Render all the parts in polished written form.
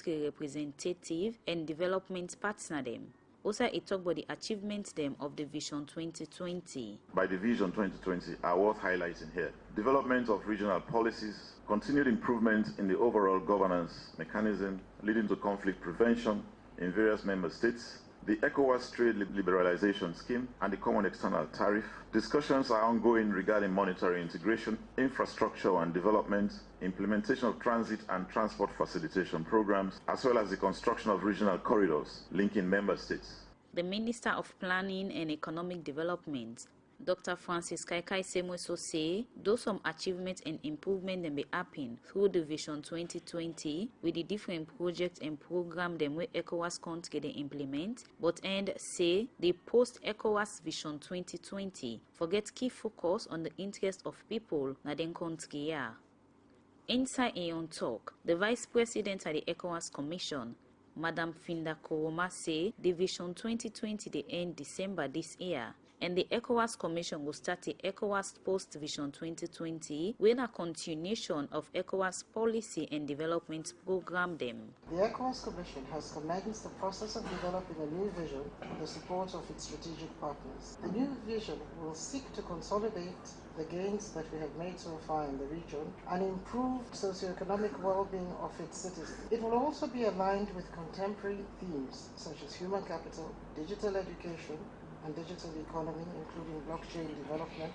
country representative and development partner them. Also, it talk about the achievements them of the Vision 2020. By the Vision 2020 are worth highlighting here. Development of regional policies, continued improvement in the overall governance mechanism leading to conflict prevention in various member states, the ECOWAS trade liberalization scheme and the common external tariff. Discussions are ongoing regarding monetary integration, infrastructure and development, implementation of transit and transport facilitation programs, as well as the construction of regional corridors linking member states. The Minister of Planning and Economic Development, Dr. Francis Kaikai Semweso say, though some achievements and improvement them be happen through the Vision 2020 with the different projects and programs them where ECOWAS country they implement, but and say the post-ECOWAS Vision 2020 forget key focus on the interest of people na den country ya. INSAI on talk, the Vice President of the ECOWAS Commission, Madam Finda Koroma say the Vision 2020 they end December this year. And the ECOWAS Commission will start the ECOWAS Post-Vision 2020 with a continuation of ECOWAS policy and development program them. The ECOWAS Commission has commenced the process of developing a new vision with the support of its strategic partners. The new vision will seek to consolidate the gains that we have made so far in the region and improve socioeconomic well-being of its citizens. It will also be aligned with contemporary themes such as human capital, digital education, and digital economy, including blockchain development.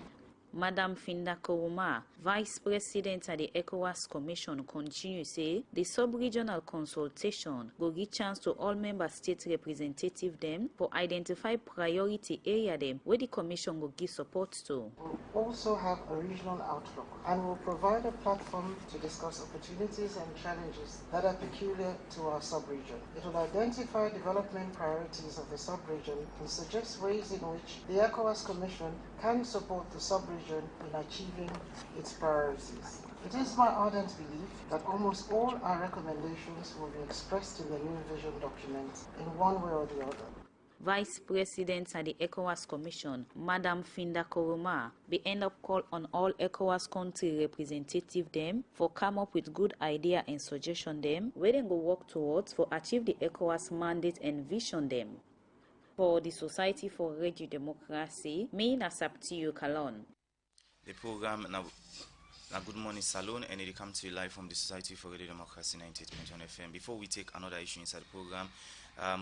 Madam Finda Koroma, Vice President of the ECOWAS Commission, continue say the sub-regional consultation will give chance to all member state representative them for identify priority area them where the Commission will give support to. We'll also have a regional outlook and will provide a platform to discuss opportunities and challenges that are peculiar to our sub-region. It will identify development priorities of the sub-region and suggest ways in which the ECOWAS Commission can support the sub-region in achieving its priorities. It is my ardent belief that almost all our recommendations will be expressed in the new vision document in one way or the other. Vice President of the ECOWAS Commission, Madam Finda Koroma, be end up call on all ECOWAS country representative them for come up with good idea and suggestion them where they go work towards for achieve the ECOWAS mandate and vision them. For the Society for Radio Democracy, me na Saptiyo Kalon. The program now Good Morning Salon, and it comes to you live from the Society for Radio Democracy 98.1 FM. Before we take another issue inside the program,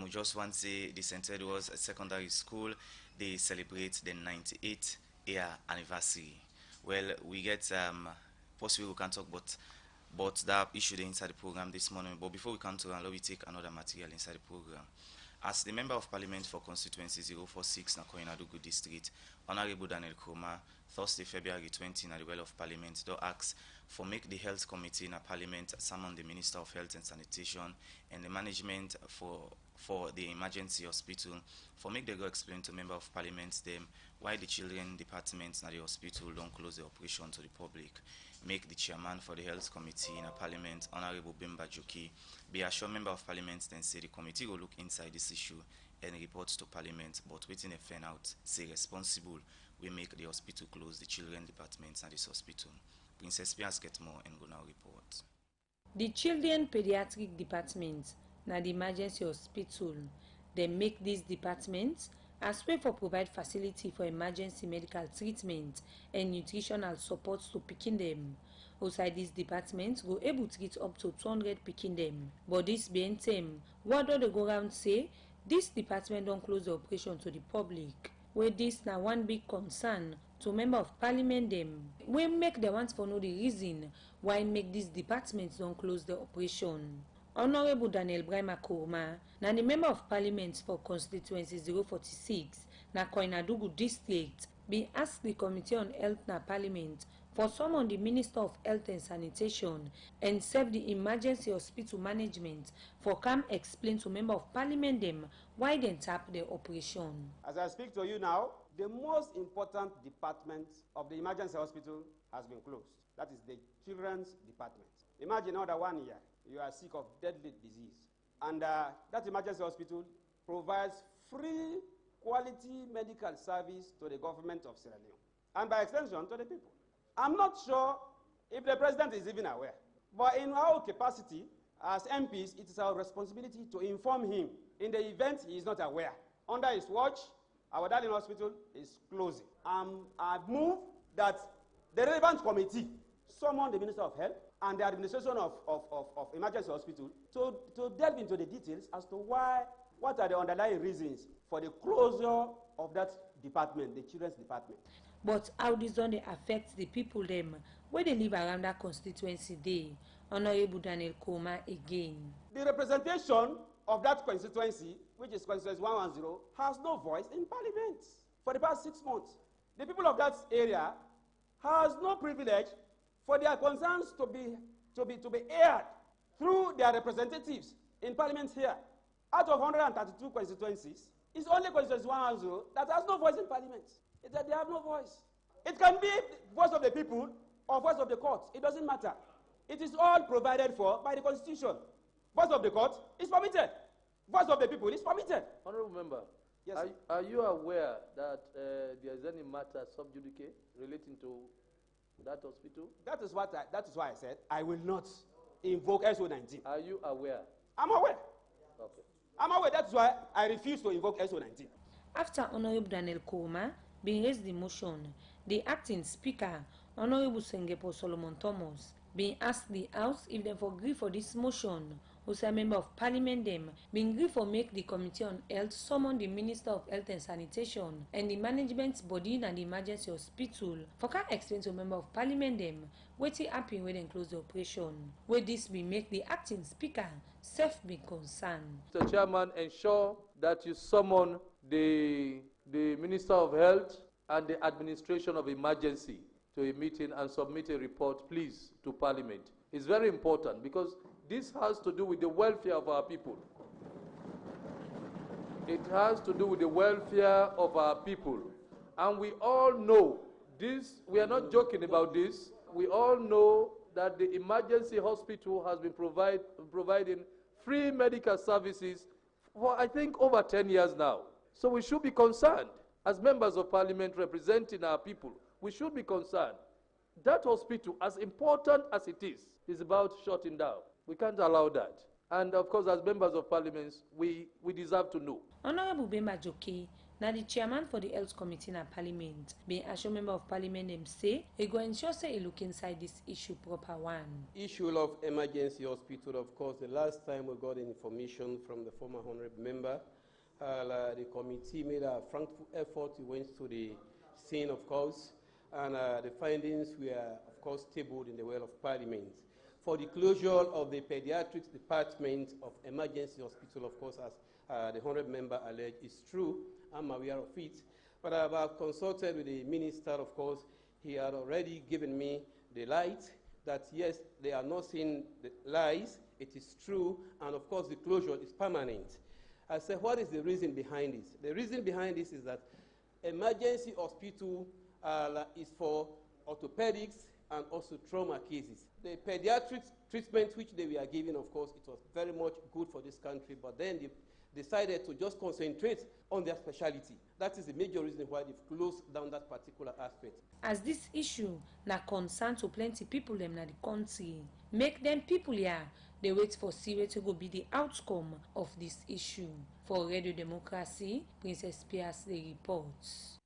we just want to say the St. Edward's Secondary School, they celebrate the 98th year anniversary. Well, we get possibly we can talk about that issue inside the program this morning. But before we come to that, let me take another material inside the program. As the Member of Parliament for Constituency 046 Nakoinadugu District, Honorable Daniel Kroma, Thursday, February 20, in the Well of Parliament, do ask for make the Health Committee in a Parliament summon the Minister of Health and Sanitation and the management for the emergency hospital for make they go explain to Member of Parliament them why the children departments in the hospital don't close the operation to the public. Make the chairman for the Health Committee in a Parliament, Honorable Bimba Joki, be assured Member of Parliament then say the committee will look inside this issue and report to Parliament, but waiting a fan out, say responsible, we make the hospital close the children departments at this hospital. Princess Pias get more and go now report. The children pediatric department na the emergency hospital. They make these departments as way for provide facility for emergency medical treatment and nutritional support to pikin them. Outside these departments go able to treat up to 200 pikin them. But this being same, what do they go around say? This department don't close the operation to the public. Where this now one big concern to Member of Parliament them. We make the ones for know the reason why make these departments don't close the operation. Honorable Daniel Brahma Koroma, na the Member of Parliament for Constituency 046 na Koinadugu District, be asked the Committee on Health na Parliament for summon the Minister of Health and Sanitation and serve the emergency hospital management for come explain to Member of Parliament them why they tap the operation. As I speak to you now, the most important department of the emergency hospital has been closed. That is the children's department. Imagine another 1 year, you are sick of deadly disease. And that emergency hospital provides free quality medical service to the government of Sierra Leone, and by extension to the people. I'm not sure if the president is even aware, but in our capacity As MPs, it is our responsibility to inform him in the event he is not aware. Under his watch, our darling hospital is closing. I've moved that the relevant committee summon the Minister of Health and the administration of emergency hospital to delve into the details as to what are the underlying reasons for the closure of that department, the children's department. But how this don't they affect the people them where they live around that constituency day? Honorable Daniel Koma again. The representation of that constituency, which is constituency 110, has no voice in parliament for the past 6 months. The people of that area has no privilege for their concerns to be aired through their representatives in parliament here. Out of 132 constituencies, it's only constituency 110 that has no voice in parliament. It's that they have no voice. It can be voice of the people or voice of the court. It doesn't matter. It is all provided for by the Constitution. Voice of the court is permitted. Voice of the people is permitted. Honorable Member, yes, are you aware that there is any matter sub judice relating to that hospital? That is why I said I will not invoke SO19. Are you aware? I'm aware. Okay. I'm aware. That's why I refuse to invoke SO19. After Honorable Daniel Koma being raised the motion, the acting speaker, Honorable Sengepo Solomon Thomas, being asked the House if they agree for this motion, who's a member of Parliament them, being agree for make the Committee on Health summon the Minister of Health and Sanitation and the management body and the emergency hospital for can explain to member of Parliament them wetin happen when they close the operation. Where this will make the acting speaker self be concerned. Mr. Chairman, ensure that you summon the Minister of Health and the Administration of Emergency to a meeting and submit a report, please, to Parliament. It's very important because this has to do with the welfare of our people. It has to do with the welfare of our people. And we all know this, we are not joking about this, we all know that the emergency hospital has been providing free medical services for, I think, over 10 years now. So we should be concerned, as members of Parliament representing our people, we should be concerned. That hospital, as important as it is about shutting down. We can't allow that. And of course, as members of Parliament, we deserve to know. Honorable Bemba Joke, now the chairman for the Health Committee in Parliament, being a member of Parliament, them say, he go ensure say he look inside this issue proper one. Issue of emergency hospital, of course, the last time we got information from the former honorable member, the committee made a frank effort. We went to the scene, of course, and the findings were, of course, tabled in the well of Parliament. For the closure of the pediatrics department of emergency hospital, of course, as the honorable member alleged, is true. I'm aware of it. But I've consulted with the minister, of course. He had already given me the light that, yes, they are not seeing the lies. It is true. And, of course, the closure is permanent. I said, what is the reason behind this? The reason behind this is that emergency hospital is for orthopedics and also trauma cases. The pediatric treatment which they were giving, of course, it was very much good for this country, but then they decided to just concentrate on their specialty. That is the major reason why they've closed down that particular aspect. As this issue na concern to plenty people them na the country, make them people here, they wait for see where to go be the outcome of this issue. For Radio Democracy, Princess Pierce the reports.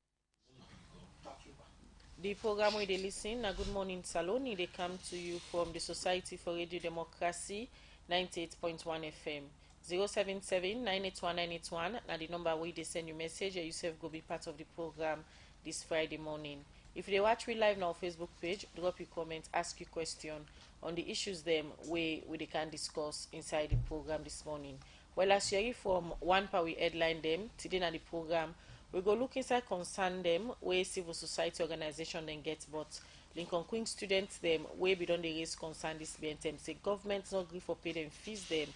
The program where they listen, na Good Morning Saloni, they come to you from the Society for Radio Democracy, 98.1 FM. 077-981-981, na the number where they send you message, and yourself go be part of the program this Friday morning. If they watch we live now on Facebook page, drop your comment, ask your question on the issues them where they can discuss inside the program this morning. Well, as you hear from one part we headline them today in the program, we go look inside concern them where civil society organization then get, but Lincoln Queen students them where we don't raise concern this BNTM say government not agree for pay them fees them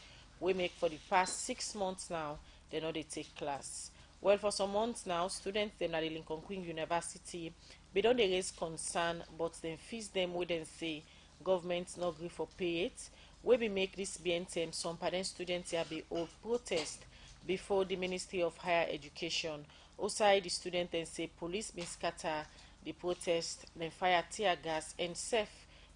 we make for the past 6 months now. They know they take class. Well, for some months now, students them at the Lincoln Queen University, they don't raise concern, but then fees them we then say government not agree for pay it. We be make this BNTM some parent students here be hold protest before the Ministry of Higher Education. Outside the students then say police been scatter the protest, then fire tear gas and self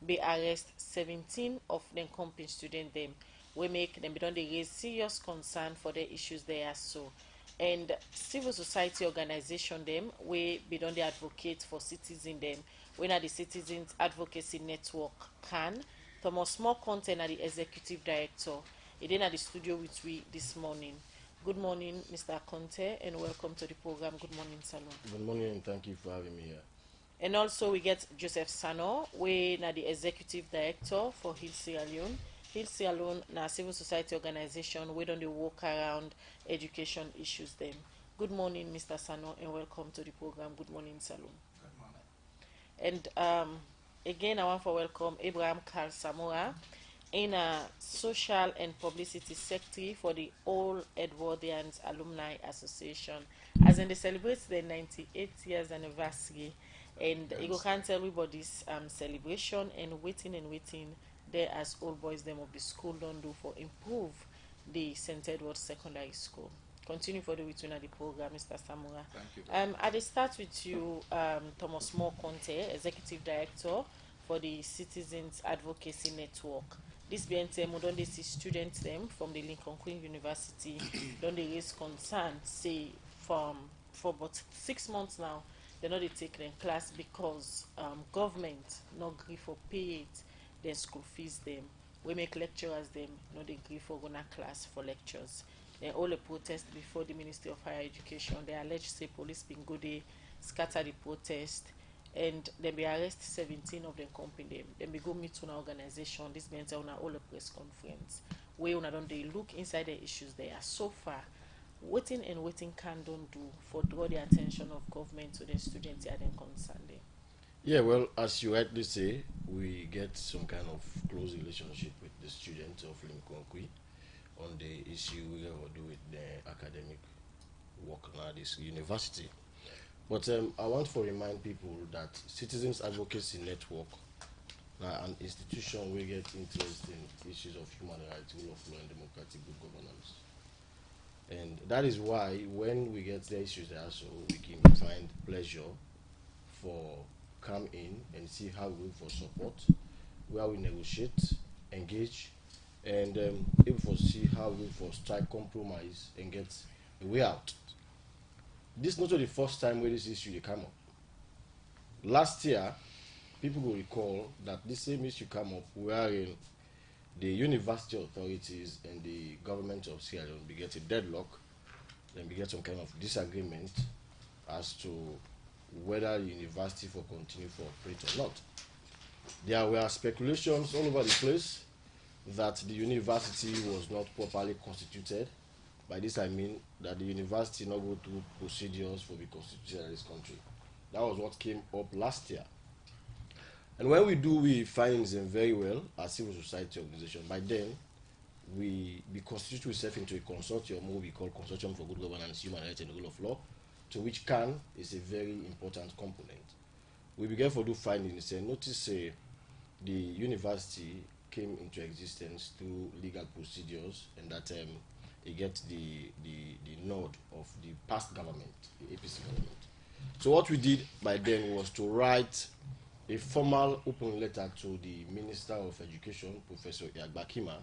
be arrest 17 of them company student them. we make them don't they raise serious concern for the issues they are so. And civil society organization them we be don't they advocate for citizen them when are the citizens advocacy network can Thomas More Content are the executive director. He then at the studio with we this morning. Good morning, Mr. Conte, and welcome to the program. Good morning, Salon. Good morning, and thank you for having me here. And also we get Joseph Sano, we na the executive director for Hill Sierra Leone. Hill Sierra Leone na civil society organization we don't dey work around education issues them. Good morning, Mr. Sano, and welcome to the program. Good morning, Salon. And again, I want to welcome Abraham Carl Samora in a social and publicity secretary for the All Edwardians Alumni Association. As in they celebrate their 98th years anniversary, and you can tell everybody's celebration and waiting there as old boys them of the school don't do for improve the St. Edward Secondary School. Continue for the between the program, Mr. Samura. Thank you. I start with you, Thomas More Conte, Executive Director for the Citizens Advocacy Network. This BNTM, don't they see students them from the Lincoln Queen University, don't they raise concern, say for about 6 months now, they're not taking class because government not agree for pay it, then school fees them. We make lecturers them not agree for gonna class for lectures. Then all the protest before the Ministry of Higher Education. They allege say police been go there, scatter the protest, and then be arrest 17 of them company them. Then we go meet to an organization. This means on all a press conference. Where on don't they look inside the issues they are so far. Waiting can don't do for draw the attention of government to the students and then concerned them. Yeah, well, as you rightly say, we get some kind of close relationship with the students of Lincoln on the issue we have to do with the academic work now at this university. But I want to remind people that Citizens Advocacy Network now an institution we get interested in issues of human rights, rule of law, and democratic good governance. And that is why when we get the issues there, so we can find pleasure for come in and see how we look for support, where we negotiate, engage, and able to see how we for strike compromise and get a way out. This is not the first time where this issue come up. Last year, people will recall that this same issue came up wherein the university authorities and the government of Sierra Leone began a deadlock, then began some kind of disagreement as to whether the university will continue to operate or not. There were speculations all over the place that the university was not properly constituted. By this I mean that the university not go through procedures for the constitution of this country. That was what came up last year. And when we find them very well as civil society organization, by then we constitute ourselves into a consortium, what we call Consortium for Good Governance, Human Rights and the Rule of Law, to which CAN is a very important component. We began to do findings and notice the university came into existence through legal procedures, and that it gets the nod of the past government, the APC government. So what we did by then was to write a formal open letter to the Minister of Education, Professor Yagbakima,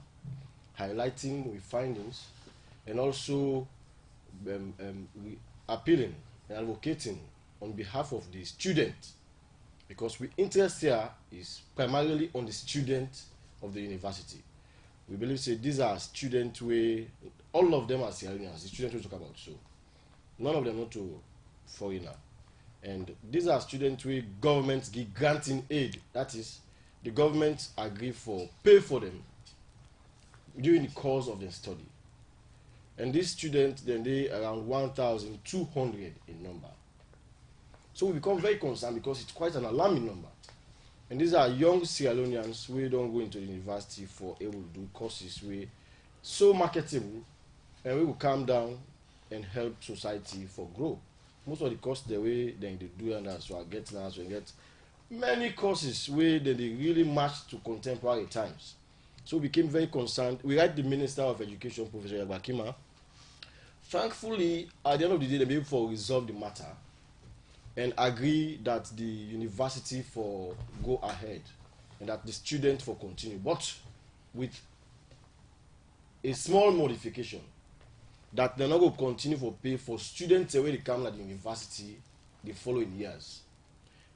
highlighting the findings and also appealing and advocating on behalf of the student, because we interest here is primarily on the student of the university. We believe these are students where all of them are Sierranians, the students we talk about, so none of them not to foreigner. And these are students where governments give granting aid, that is, the government agree for pay for them during the course of their study. And these students then they around 1,200 in number. So we become very concerned because it's quite an alarming number. And these are young Sierra Leoneans who don't go into the university for able to do courses where so marketable, and we will come down and help society for grow. Most of the courses the way they do and so I get now so get many courses where they really match to contemporary times. So we became very concerned. We write the Minister of Education, Professor Yagbakima. Thankfully, at the end of the day, they be able to resolve the matter and agree that the university for go ahead and that the student for continue, but with a small modification that they're not going to continue for pay for students when they come at the university the following years.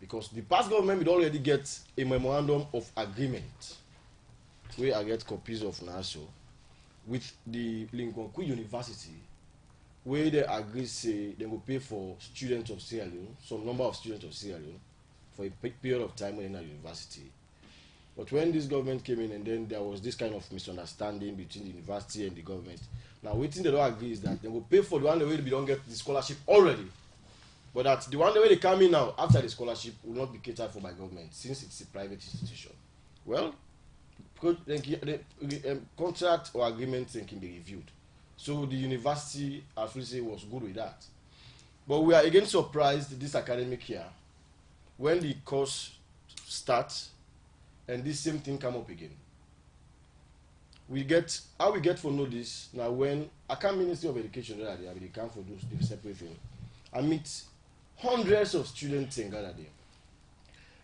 Because the past government will already get a memorandum of agreement where I get copies of NASO with the Lincoln University, where they agree say they will pay for students of Sierra Leone, some number of students of Sierra Leone, for a period of time when they're at university. But when this government came in, and then there was this kind of misunderstanding between the university and the government. Now, what they don't agree is that they will pay for the one way they don't get the scholarship already, but that the one way they come in now after the scholarship will not be catered for by government since it's a private institution. Well, the contract or agreement can be reviewed. So the university, as we say, was good with that. But we are again surprised this academic year when the course starts and this same thing come up again. We get for know this now when I come Ministry of Education that day, they come for those the separate thing. I meet hundreds of students in Ghana there.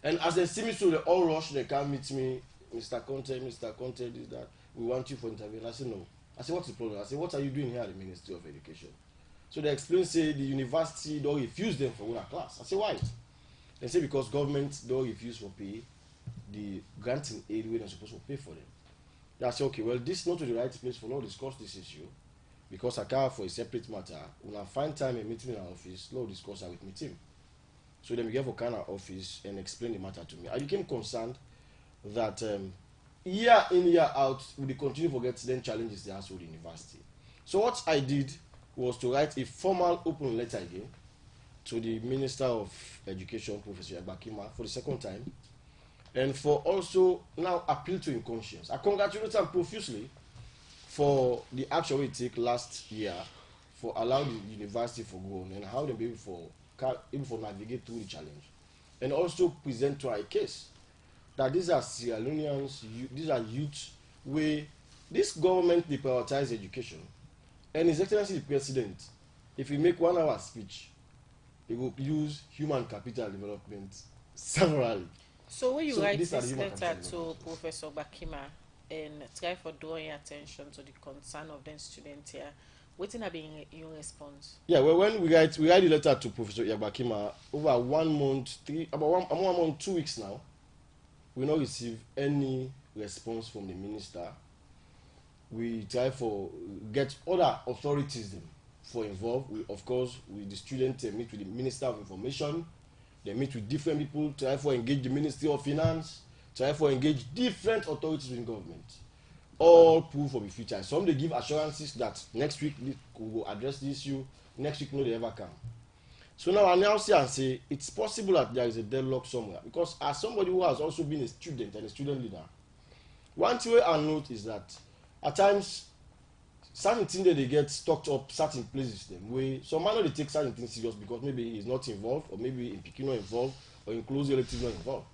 And as they see me, so they all rush, they come meet me, Mr. Conte, this, that. We want you for interview. And I say, no. I say, what's the problem? I say, what are you doing here at the Ministry of Education? So they explain, say, the university don't refuse them for one class. I say, why? They say, because government don't refuse for pay the granting aid when they're supposed to pay for them. I say, okay, well, this is not the right place for now to discuss this issue, because I can't for a separate matter. When I find time and meet me in our office, no discuss with my team. So then we get for Ghana office and explain the matter to me. I became concerned that year in, year out, we continue to forget then challenges they ask with the university. So what I did was to write a formal open letter again to the Minister of Education, Professor Yabakima, for the second time, and for also now appeal to his conscience. I congratulate him profusely for the action we take last year for allowing the university for go on and how they be able to navigate through the challenge, and also present to our case that these are Sierra Leoneans, these are youth where this government they prioritize education, and His Excellency the President, if he make 1 hour speech, he will use human capital development severally. So when you write this letter to Professor Bakima and try for drawing attention to the concern of the students here, waiting have been your response? Yeah, well, when we write the letter to Professor Yabakima over 1 month, about 1 month, 2 weeks now, we not receive any response from the minister. We try for get other authorities them for involved. We, of course, with the students meet with the Minister of Information. They meet with different people, try for engage the Ministry of Finance, try for engage different authorities in government. All proof for the future. Some they give assurances that next week we will address the issue, next week no they ever come. So now I now see and say it's possible that there is a deadlock somewhere, because as somebody who has also been a student and a student leader, one thing I note is that at times certain things that they get stocked up certain places them where some might not take certain things serious because maybe he's not involved, or maybe in Pikin not involved, or in close relatives not involved.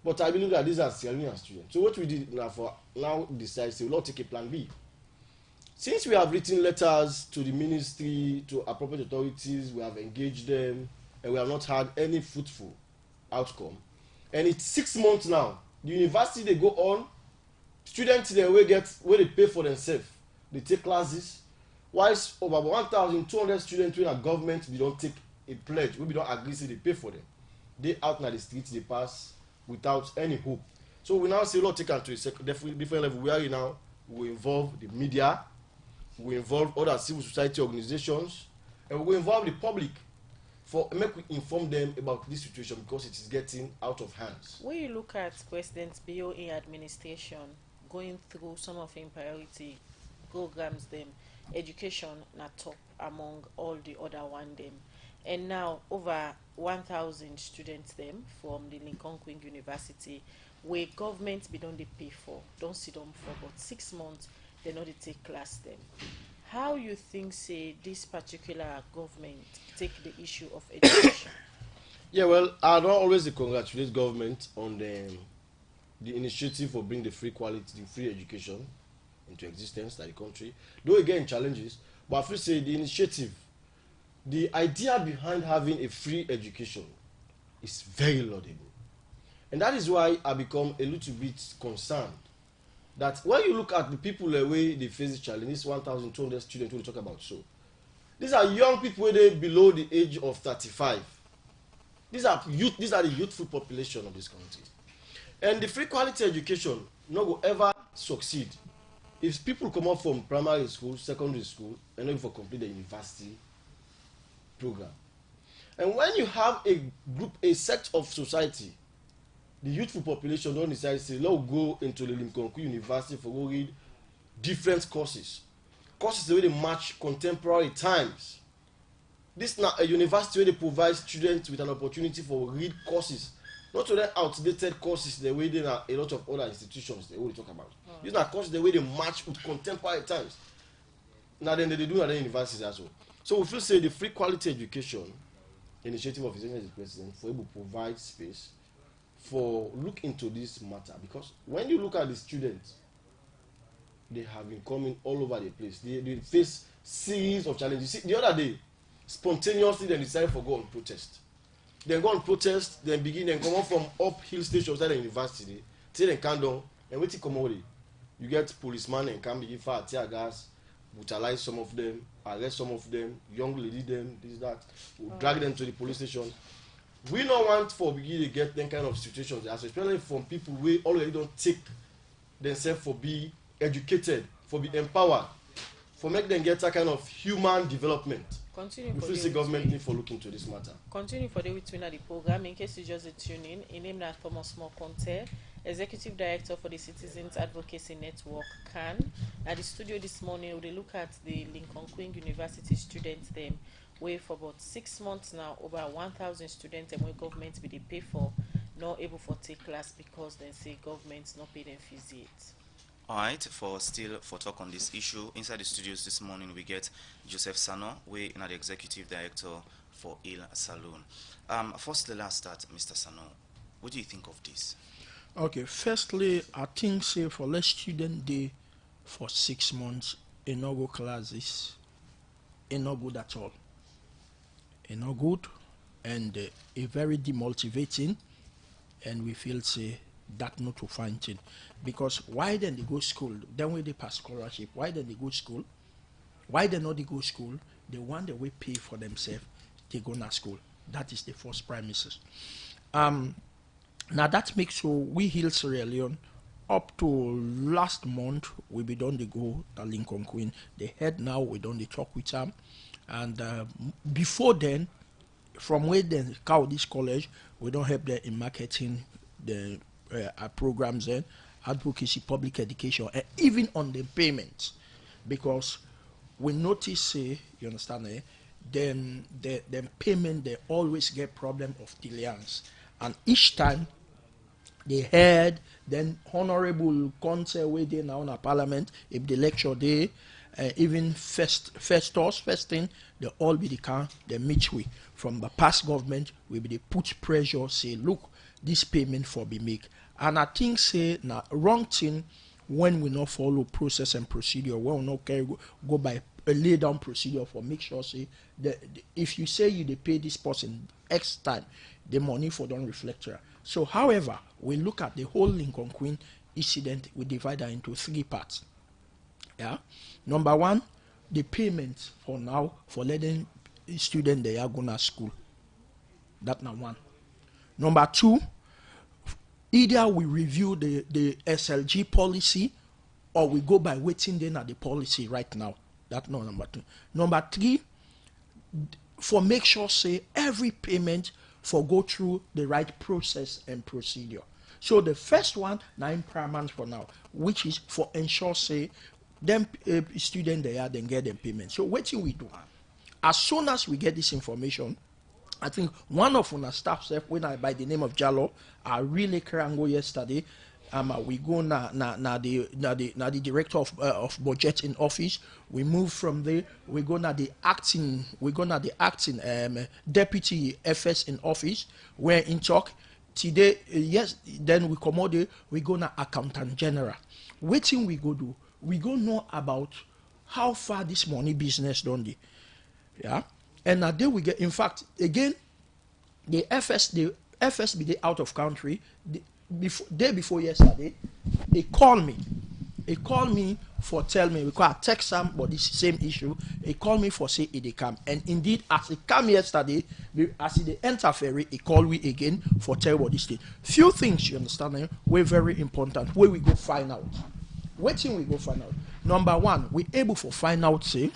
But I believe that these are Sierra Leonean students. So what we did now decide to not take a plan B. Since we have written letters to the ministry, to appropriate authorities, we have engaged them, and we have not had any fruitful outcome. And it's 6 months now. The university they go on, students they will get where they pay for themselves. They take classes. Whilst over 1,200 students in a government, we don't take a pledge, we don't agree to they pay for them. They out in the streets, they pass without any hope. So we now say, Lord, take them to a different level. We are now, we involve the media, we involve other civil society organizations, and we involve the public for make we inform them about this situation, because it is getting out of hands. When you look at President BOA administration going through some of in priority programs, them education na top among all the other one them, and now over 1,000 students them from the Lincoln Queen University, where government be don't they pay for, don't sit down for about 6 months, they know they take class them. How you think say this particular government take the issue of education? Yeah, well, I don't always congratulate government on the initiative for bringing the free quality, the free education into existence in the country. Though again challenges, but I feel say the initiative, the idea behind having a free education is very laudable. And that is why I become a little bit concerned that when you look at the people the way they face the challenge, this 1,200 students we talk about, so these are young people where they below the age of 35. These are youth. These are the youthful population of this country, and the free quality education no go ever succeed if people come up from primary school, secondary school, and not even complete the university program. And when you have a group, a sect of society, the youthful population don't decide to say, let's go into the Lincoln University for go read different courses. Courses the way they match contemporary times. This is not a university where they provide students with an opportunity for read courses. Not to the outdated courses the way they are a lot of other institutions they always talk about. These are courses the way they match with contemporary times. Now then they do at the universities as well. So we feel say the free quality education initiative of His Excellency the President for able to provide space for look into this matter, because when you look at the students, they have been coming all over the place. They face series of challenges. See, the other day, spontaneously they decided to go on protest. Then go on protest, then come up from uphill stations at the university, till they come down, and wait till come over. You get policemen and come begin fire tear gas, brutalize some of them, arrest some of them, young lady them, this, that, we'll drag them to the police station. We don't want for begin to get them kind of situations, especially from people who already don't take themselves for be educated, for be empowered, for make them get that kind of human development. Continue we for feel the government need for look into this matter. Continue for the between the program. In case you just tune in name that Thomas Mokonte, Executive Director for the Citizens Advocacy Network, CAN. At the studio this morning, we look at the Lincoln Queen University students them, where for about 6 months now, over 1,000 students and where government be they pay for, not able for take class because they say government's not pay them fees yet. Alright, for talk on this issue, inside the studios this morning we get Joseph Sano, we are the Executive Director for Il Saloon. Firstly, let's start, Mr. Sano. What do you think of this? Okay, firstly, I think say for less student day for 6 months, no go classes, no good at all. No good, and a very demotivating, and we feel say that not to find it. Because why then they go school? Then when they pass scholarship, why then they go school? Why they not they go school? They want the way pay for themselves, they go to school. That is the first premises. Now that makes so we Hill Sierra Leone up to last month we be done to go to Lincoln Queen. They head now we done the talk with them, and before then, from where they call this college, we don't help them in marketing the programs and advocacy, public education, and even on the payments, because we notice you understand them payment they always get problem of delayance, and each time they had then honorable council where they now in parliament if the lecture day even first thing they all be the can they meet we from the past government we be they put pressure say look this payment for be make, and I think say now wrong thing when we not follow process and procedure, when we not go by a lay down procedure for make sure say if you say you they pay this person X time, the money for don't reflect her. So however, we look at the whole Lincoln Queen incident, we divide that into 3 parts. Yeah. Number 1, the payment for now for letting students they are gonna school. That number 1. Number 2, either we review the SLG policy or we go by waiting then at the policy right now. That's not number 2. Number 3, for make sure say every payment for go through the right process and procedure. So the first one, 9 paramount for now, which is for ensure say them student they are then get them payment. So what do we do? As soon as we get this information, I think one of our staff, when I by the name of Jallo, I really crango yesterday. We go na the director of budget in office. We move from there. We go na the acting. Deputy FS in office. We're in talk today. Yes, then we come out there. We go na accountant general. Waiting we go do. We go know about how far this money business done dey. Yeah, and now there we get. In fact, again, the FS be out of country. Day before yesterday, they called me. he call me for tell me because I text him about this same issue. He call me for say he dey come, and indeed as he come yesterday, as he dey enter ferry, he call me again for tell about this thing. Few things you understand were very important. Where we go find out. Waiting we go find out. Number one, we able for find out say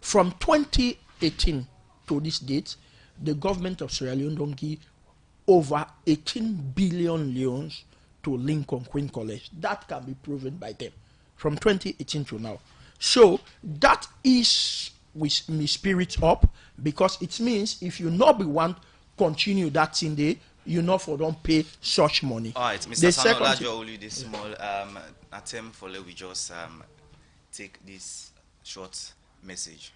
from 2018 to this date, the government of Sierra Leone don't give over 18 billion leons to Lincoln Queen College. That can be proven by them from 2018 to now. So that is with me spirit up, because it means if you not be one continue that thing there, you know for don't pay such money. All right, Mr. Sano, only this small attempt for let we just take this short message.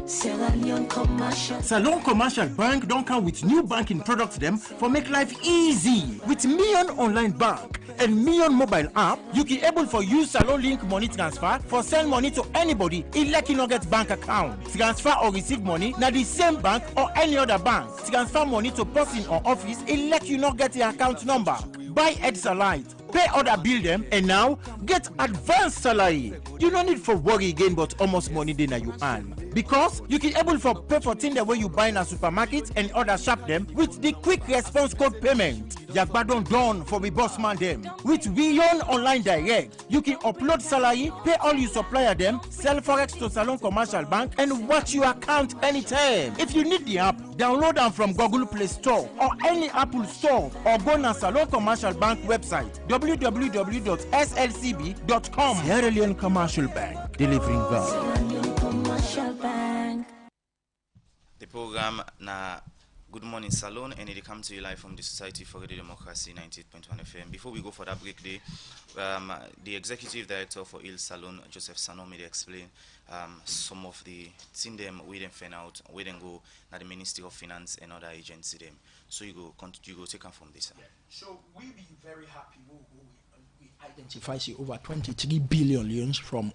Salon Commercial Bank don't come with new banking products them for make life easy. With Million Online Bank and Million Mobile app, you can able for use Salon Link money transfer for send money to anybody like you no get bank account. Transfer or receive money na the same bank or any other bank. Transfer money to person or office like you not get the account number. Buy Edsalight, pay other bill them, and now get advanced salary. You don't need for worry again, but almost money then you earn. Because you can able for pay for things the way you buy in a supermarket and other shop them with the quick response code payment. Yagbadon done for we boss man them. With Beyond Online Direct, you can upload salary, pay all your supplier them, sell forex to Salon Commercial Bank, and watch your account anytime. If you need the app, download them from Google Play Store or any Apple Store, or go to Salon Commercial Bank website www.slcb.com. Sierra Leone Commercial Bank, delivering value. The program na Good Morning Salon, and it comes to you live from the Society for Radio Democracy 98.1 FM. Before we go for that break, the Executive Director for Il Salon, Joseph Sano, may explain some of the things them we then find out, we then go na the Ministry of Finance and other agency them. So you go take them from this. Yeah. So we be very happy. We identify see over 23 billion leons from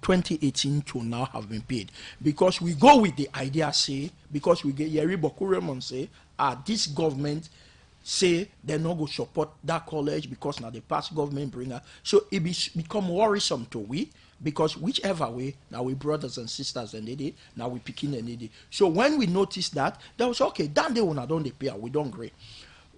2018 to now have been paid, because we go with the idea say, because we get Yeri Bokuremon say this government say they not go support that college because now the past government bringer, so it become worrisome to we, because whichever way now we brothers and sisters and they did, now we picking and they did. So when we noticed that was okay, then they will not don't they pay, we don't agree.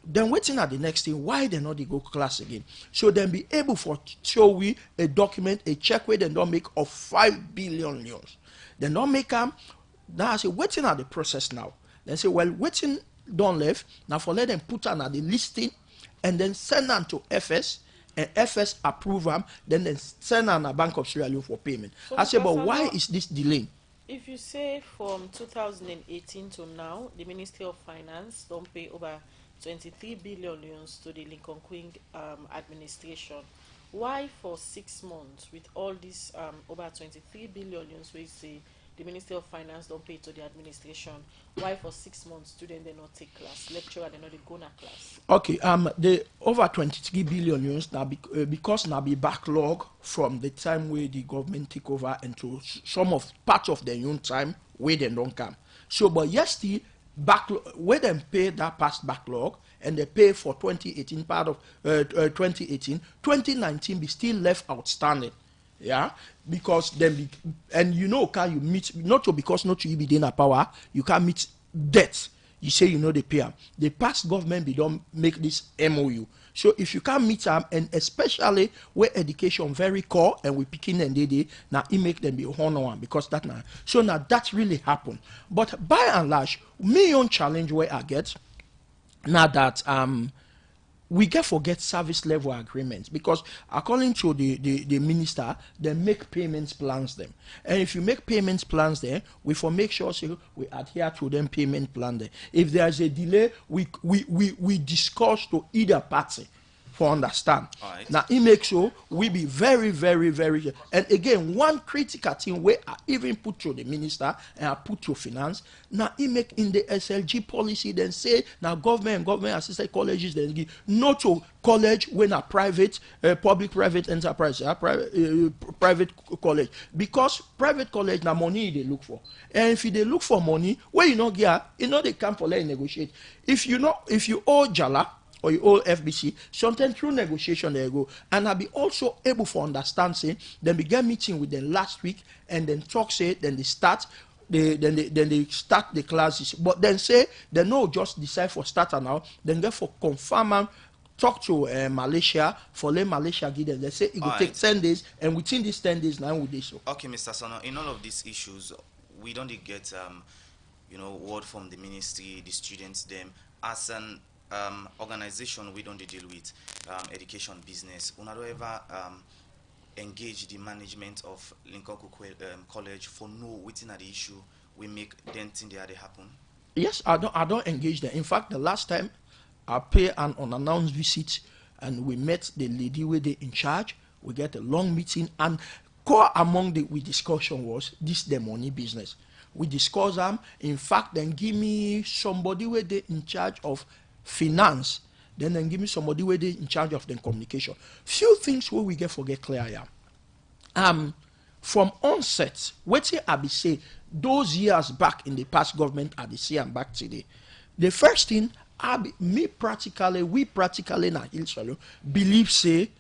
Then waiting at the next thing, why they not they go class again? So then be able for show we a document, a check where they don't make of 5 billion leons. They don't make them. Now I say waiting at the process now. Then say, well, waiting don't left. Now for let them put on at the listing and then send them to FS, and FS approve them, then send them a Bank of Sierra Leone for payment. So I say, but why is this delaying? If you say from 2018 to now, the Ministry of Finance don't pay over 23 billion leons to the Lincoln Queen administration. Why for 6 months with all this over 23 billion leons we say the Ministry of Finance don't pay to the administration? Why for 6 months students they not take class, lecturer they not go na class? Okay, the over 23 billion leons now because now be backlog from the time where the government take over into some of part of their own time where they don't come. So but yesterday backlog where them pay that past backlog, and they pay for 2018 part of 2019 be still left outstanding, yeah, because then and you know can you meet not to because not to you be in a power you can't meet debt. You say you know they pay them. The past government be don't make this MOU. So if you can't meet them, and especially where education very core and we picking and they now it make them be honor because that now. So now that really happened. But by and large, my own challenge where I get now that we get forget service level agreements, because according to the minister, they make payments plans them, and if you make payments plans there, we for make sure so we adhere to them payment plan there. If there is a delay, we discuss to either party for understand. Right. Now it makes sure we be very, very, very, and again one critical thing where I even put to the minister and I put to finance. Now it make in the SLG policy then say now government assisted colleges then give not to college when a private public-private enterprise private college, because private college now money they look for, and if they look for money where you know get they come for let negotiate. If you owe Jala or your old FBC, sometimes through negotiation they go. And I be also able to understand, say, then began meeting with them last week and then talk, say, then they start. Then they start the classes, but then say they no just decide for starter now, then get for confirm am, talk to Malaysia for let Malaysia give them. They say it will take 10 days, and within these 10 days now we do so. Okay, Mr. Sano, in all of these issues, we don't get word from the ministry, the students, them as an organization. We don't deal with education business. We don't ever engage the management of Lincoln College for know within the issue we make then thing they happen. Yes, I don't engage them. In fact, the last time I pay an unannounced visit and we met the lady with the in charge, we get a long meeting, and core among the discussion was this the money business. We discuss them. In fact, then give me somebody with the in charge of finance. Then give me somebody with the in charge of the communication. Few things where we get clear here. From onset, what I be say those years back in the past government I be say and back today. The first thing we practically na Hill Salon believe say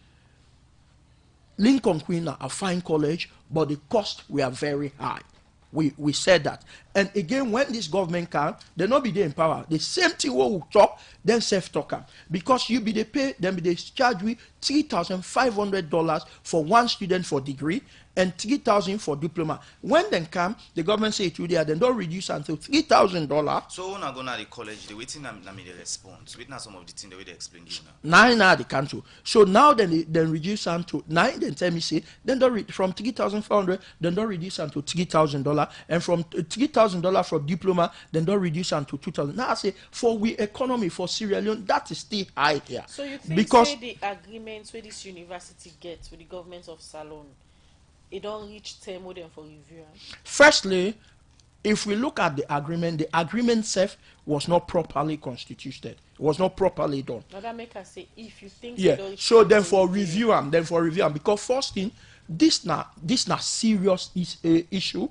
Lincoln Queen are a fine college, but the cost were very high. We said that. And again, when this government can, they not be there in power. The same thing we will talk, then self-talk. Because you be they pay, then be they charge we $3,500 for one student for degree and $3,000 for diploma. When they come, the government say it will there, then don't reduce until $3,000. So when I go to the college, they waiting na me the response. Wait now some of the things the way they explain you now. Nine they can't do. So now then reduce them to 9. Then tell me say then don't from $3,500 then don't reduce them to $3,000, and from $3,000 for diploma then don't reduce them to $2,000. Now I say for we economy for Sierra Leone that is still high here. So you think because the agreements where this university gets with the government of Salone, it don't reach term with them for review? Firstly, if we look at the agreement itself was not properly constituted. It was not properly done. Now that make us say if you think so then for review them, because first thing, this na serious issue.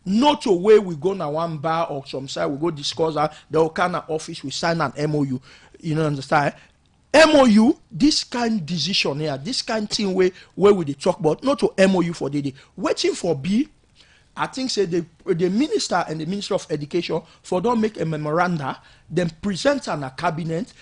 Not a way we go now one bar or some side we go discuss that the kind of office we sign an MOU. You know understand? MOU, this kind decision here, this kind thing where we dey talk about, not to MOU for the day. Waiting for B, I think say the minister and the Minister of Education for don't make a memoranda, then present on a cabinet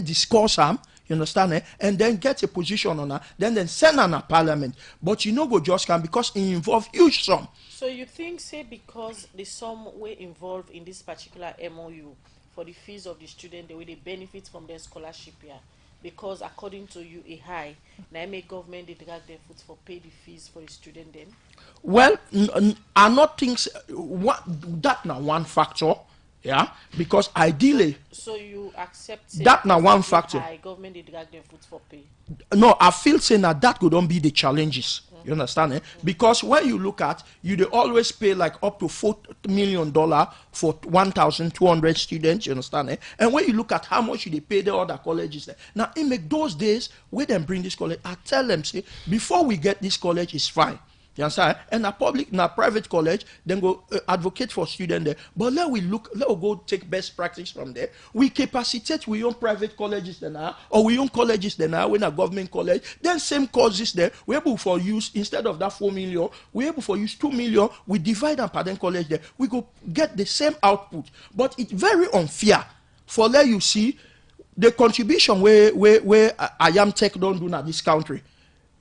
discuss them, you understand, and then get a position on her, then send on a parliament. But you know go just can because it involve huge sum. So you think say because the sum were involved in this particular MOU for the fees of the student, the way they benefit from their scholarship here, because according to you a high, now make government they drag their foot for pay the fees for the student then? Well, I not think that now one factor, yeah, because ideally. So you accept that now one factor. High, government they drag their foot for pay. No, I feel saying that could not be the challenges. You understand? Because when you look at, they always pay like up to $4 million for 1,200 students. You understand? And when you look at how much they pay the other colleges there. Now, in make those days, when they bring this college, I tell them, say, before we get this college, is fine. You understand? And a private college, then go advocate for students there. But let we go take best practice from there. We capacitate we own private colleges then now, or we own colleges then now, when a government college, then same courses there, we able for use, instead of that 4 million, we able for use 2 million, we divide and pardon college there. We go get the same output. But it's very unfair for let you see the contribution where I am tech don't do in this country.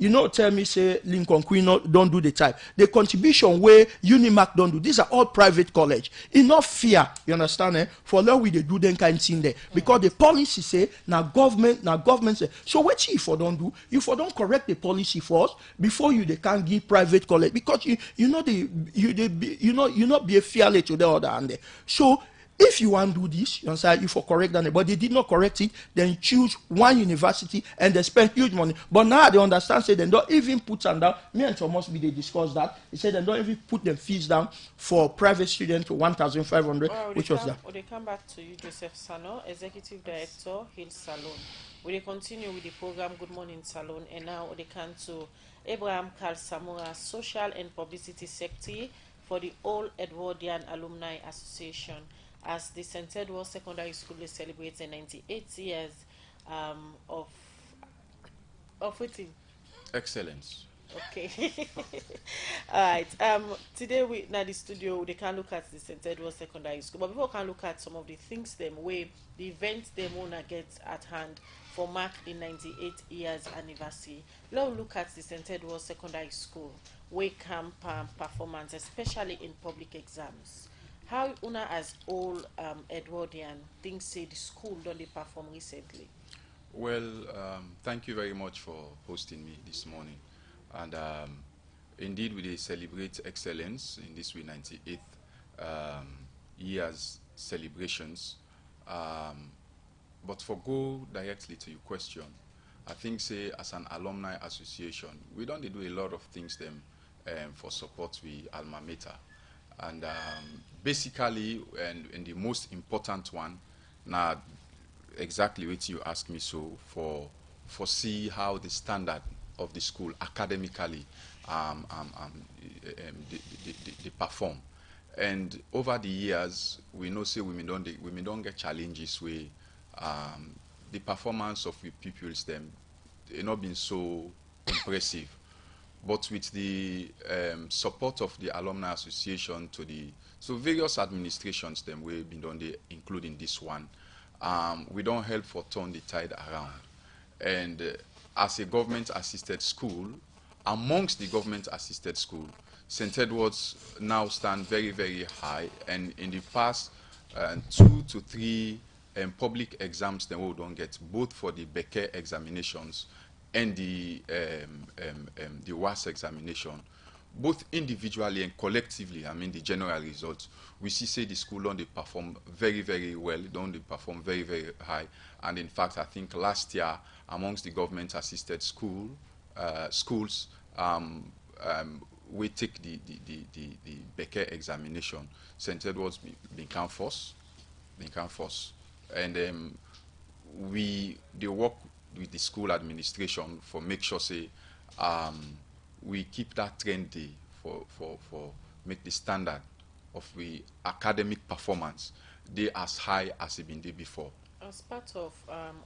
You know, tell me, say, Lincoln Queen don't do the type. The contribution where Unimac don't do. These are all private college. Enough fear, you understand, for law we they do them kind of thing there. Because the policy say, now government say. So what you for don't do? You for don't correct the policy first before they can't give private college. Because you not be a fairly to the other hand there. So if you want to do this, you understand, you for correct that, but they did not correct it, then choose one university and they spend huge money. But now they understand, say they don't even put them down. Me and Thomas B, they discussed that. They said they don't even put them fees down for private students to 1,500, which was that. They come back to you, Joseph Sano, Executive Director, Hill Salon. We continue with the program Good Morning Salon, and now they come to Abraham Carl Samura, Social and Publicity Secretary for the Old Edwardian Alumni Association. As the St. Edward Secondary School celebrates 98 years of waiting. Excellence. Okay. All right. Today we now the studio they can look at the St. Edward Secondary School, but before we can look at some of the things them way the events them wanna get at hand for mark the 98 years anniversary. Let's look at the St. Edward Secondary School way camp performance, especially in public exams. How una as all Edwardian think say the school don't they perform recently? Well, thank you very much for hosting me this morning. And indeed, we did celebrate excellence in this week 98th years celebrations. Um, but for go directly to your question, I think say as an alumni association, we don't do a lot of things them for support with alma mater. And basically, and the most important one, now exactly what you asked me, so for see how the standard of the school academically they perform. And over the years, we know say we don't get challenges where the performance of the pupils them not been so impressive. But with the support of the alumni association to the so various administrations them we been done they including this one, we don't help for turn the tide around. And as a government assisted school, amongst the government assisted school, St. Edward's now stand very, very high. And in the past 2 to 3 public exams, then we don't get both for the Becker examinations and the WAS examination, both individually and collectively, I mean the general results, we see say the school don't they perform very, very well, don't they perform very, very high. And in fact, I think last year amongst the government assisted schools, we take the Becker examination. St. Edward's became first, and they work with the school administration for make sure say we keep that trend day for make the standard of the academic performance they as high as it been there before. As part of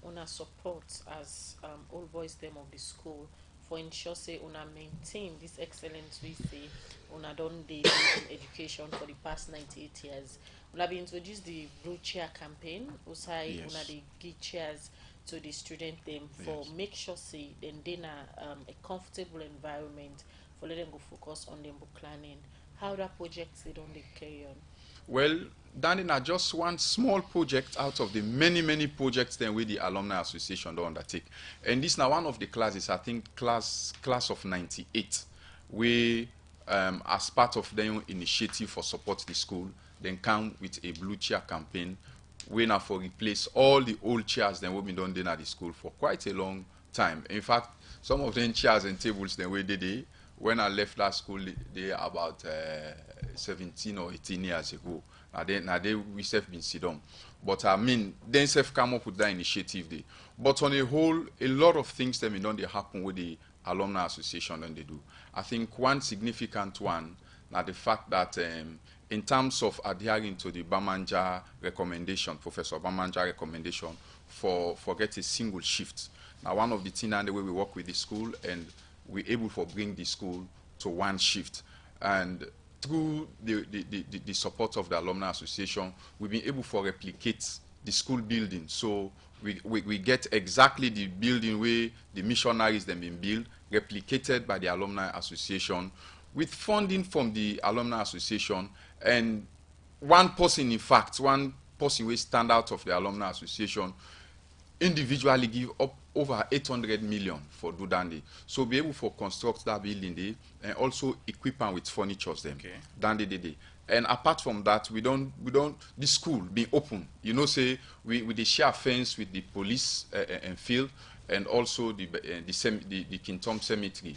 una support as all boys them of the school for ensure say una maintain this excellence we say una don dey in education for the past 98 years. Una be introduce the blue chair campaign, usai Yes. una dey give chairs to the student them for Yes. make sure say then they na a comfortable environment for let them go focus on them book learning. How that project they don't they carry on? Well, Danny, now just one small project out of the many, many projects then with the Alumni Association don't undertake. And this now one of the classes, I think class of 98, we as part of their initiative for support the school, then come with a blue chair campaign. We now for replace all the old chairs then we've been done there at the school for quite a long time. In fact, some of them chairs and tables then we did when I left that school, they about 17 or 18 years ago. Now they we self been sit down. But I mean, then self come up with that initiative day. But on a whole, a lot of things that don't they happen with the alumni association and they do. I think one significant one, now the fact that in terms of adhering to the Bamanja recommendation, Professor Bamanja recommendation for get a single shift. Now one of the things and the way we work with the school and we're able to bring the school to one shift. And through the support of the Alumni Association, we've been able to replicate the school building. So we get exactly the building where the missionaries then been built, replicated by the Alumni Association, with funding from the Alumni Association. And one person will stand out of the Alumni Association, individually give up over 800 million for Dudande. So be able to construct that building there and also equip them with furniture them. Okay. Dande. And apart from that, we don't the school be open. You know, say we share fence with the police and field and also the Kintom Cemetery.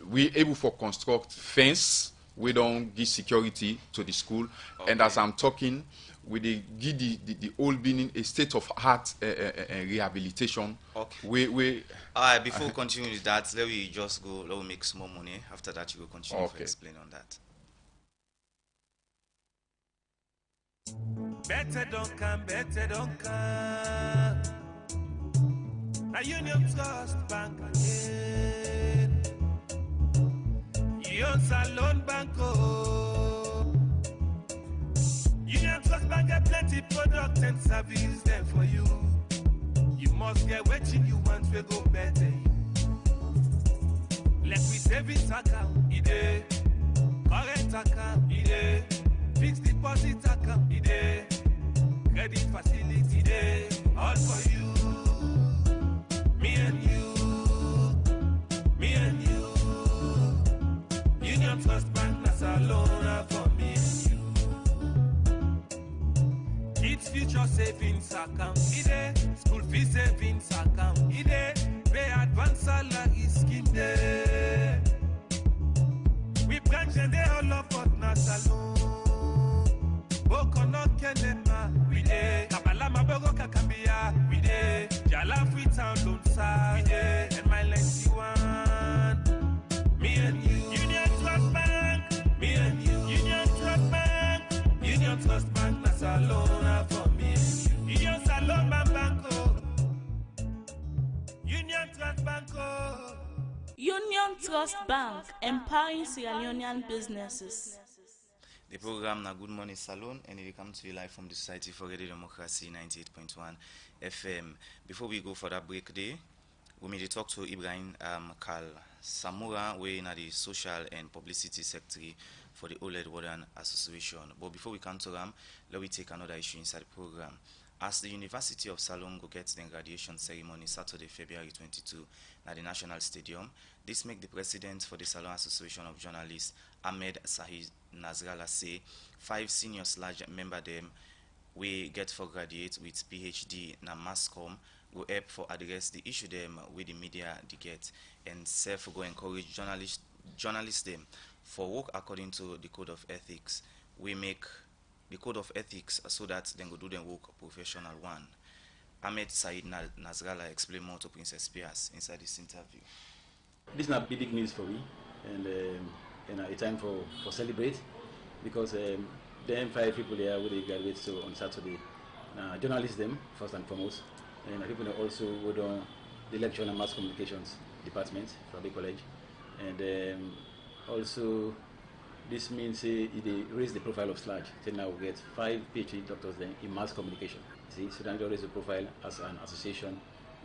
We able to construct fence. We don't give security to the school. Okay. And as I'm talking, we give the old building a state of art rehabilitation. Okay. We All right, before we continue with that, let me just go, let me make some more money. After that, you will continue to Okay. explain on that. Better don't come, better don't come. Now Union Trust Bank again. Union Salon Banco. Union Trust Bank get plenty product and service there for you. You must get what you want, we go better. Let me savings account, ide. Current account, ide. Fixed deposit account, ide. Credit facility, ide. All for you. Me and you. Me and you. Union Trust Bank, that's a loan for me and you. Kids Future Savings account, ide. School fee savings account, ide. Pay advance salary scheme, ide. We branch and they all up at Nasalon. Boko no kenema, we dey. Kabalama bogo kakambia, we dey. Jala free town loan sa, we dey. And my 91, me and you. Union Trust Bank, me and you. Union Trust Bank, Union Trust Bank, Nasalon for me and you. Union Salon Banco, Union Trust Banco. Union Trust Bank, empowering Sierra Leonean businesses. The program na Good Morning Salon, and it comes to you live from the Society for Radio Democracy 98.1 FM. Before we go for that break day, we may talk to Ibrahim Kal Samura, we in the social and publicity secretary for the OLED Warden Association. But before we come to them, let me take another issue inside the program. As the University of Salon go get the graduation ceremony Saturday, February 22 at the National Stadium, this make the president for the Salon Association of Journalists, Ahmed Sahid Nasrallah, say 5 senior / member them we get for graduate with PhD na Masscom go help for address the issue them with the media they get, and self go encourage journalists them for work according to the code of ethics. We make the code of ethics so that they go do their work professional one. Ahmed Said Nasrallah explain more to Princess Pias inside this interview. This is not big news for me, and a time for celebrate, because them 5 people here will graduate so on Saturday. Journalists them first and foremost, and people also go down the lecture and mass communications department from the college, and also this means they raise the profile of SLAG. So now we get 5 PhD doctors then in mass communication. See, so then they raise the profile as an association,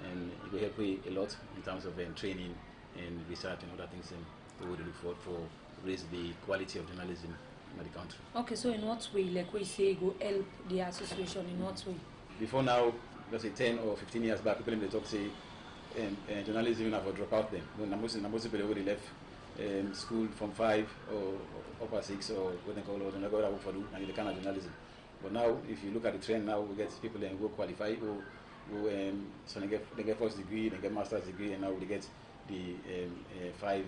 and it will help a lot in terms of training and research and other things, and we would look forward for raise the quality of journalism in the country. Okay, so in what way, like we say, go help the association in what way? Before now, let's say 10 or 15 years back, people in the talk say journalism have a dropout them. Most people already left school from 5 or upper 6 or what they call it, and they go out for do and the kind of journalism. But now, if you look at the trend now, we get people that go qualify, so they get first degree, they get master's degree, and now they get the 5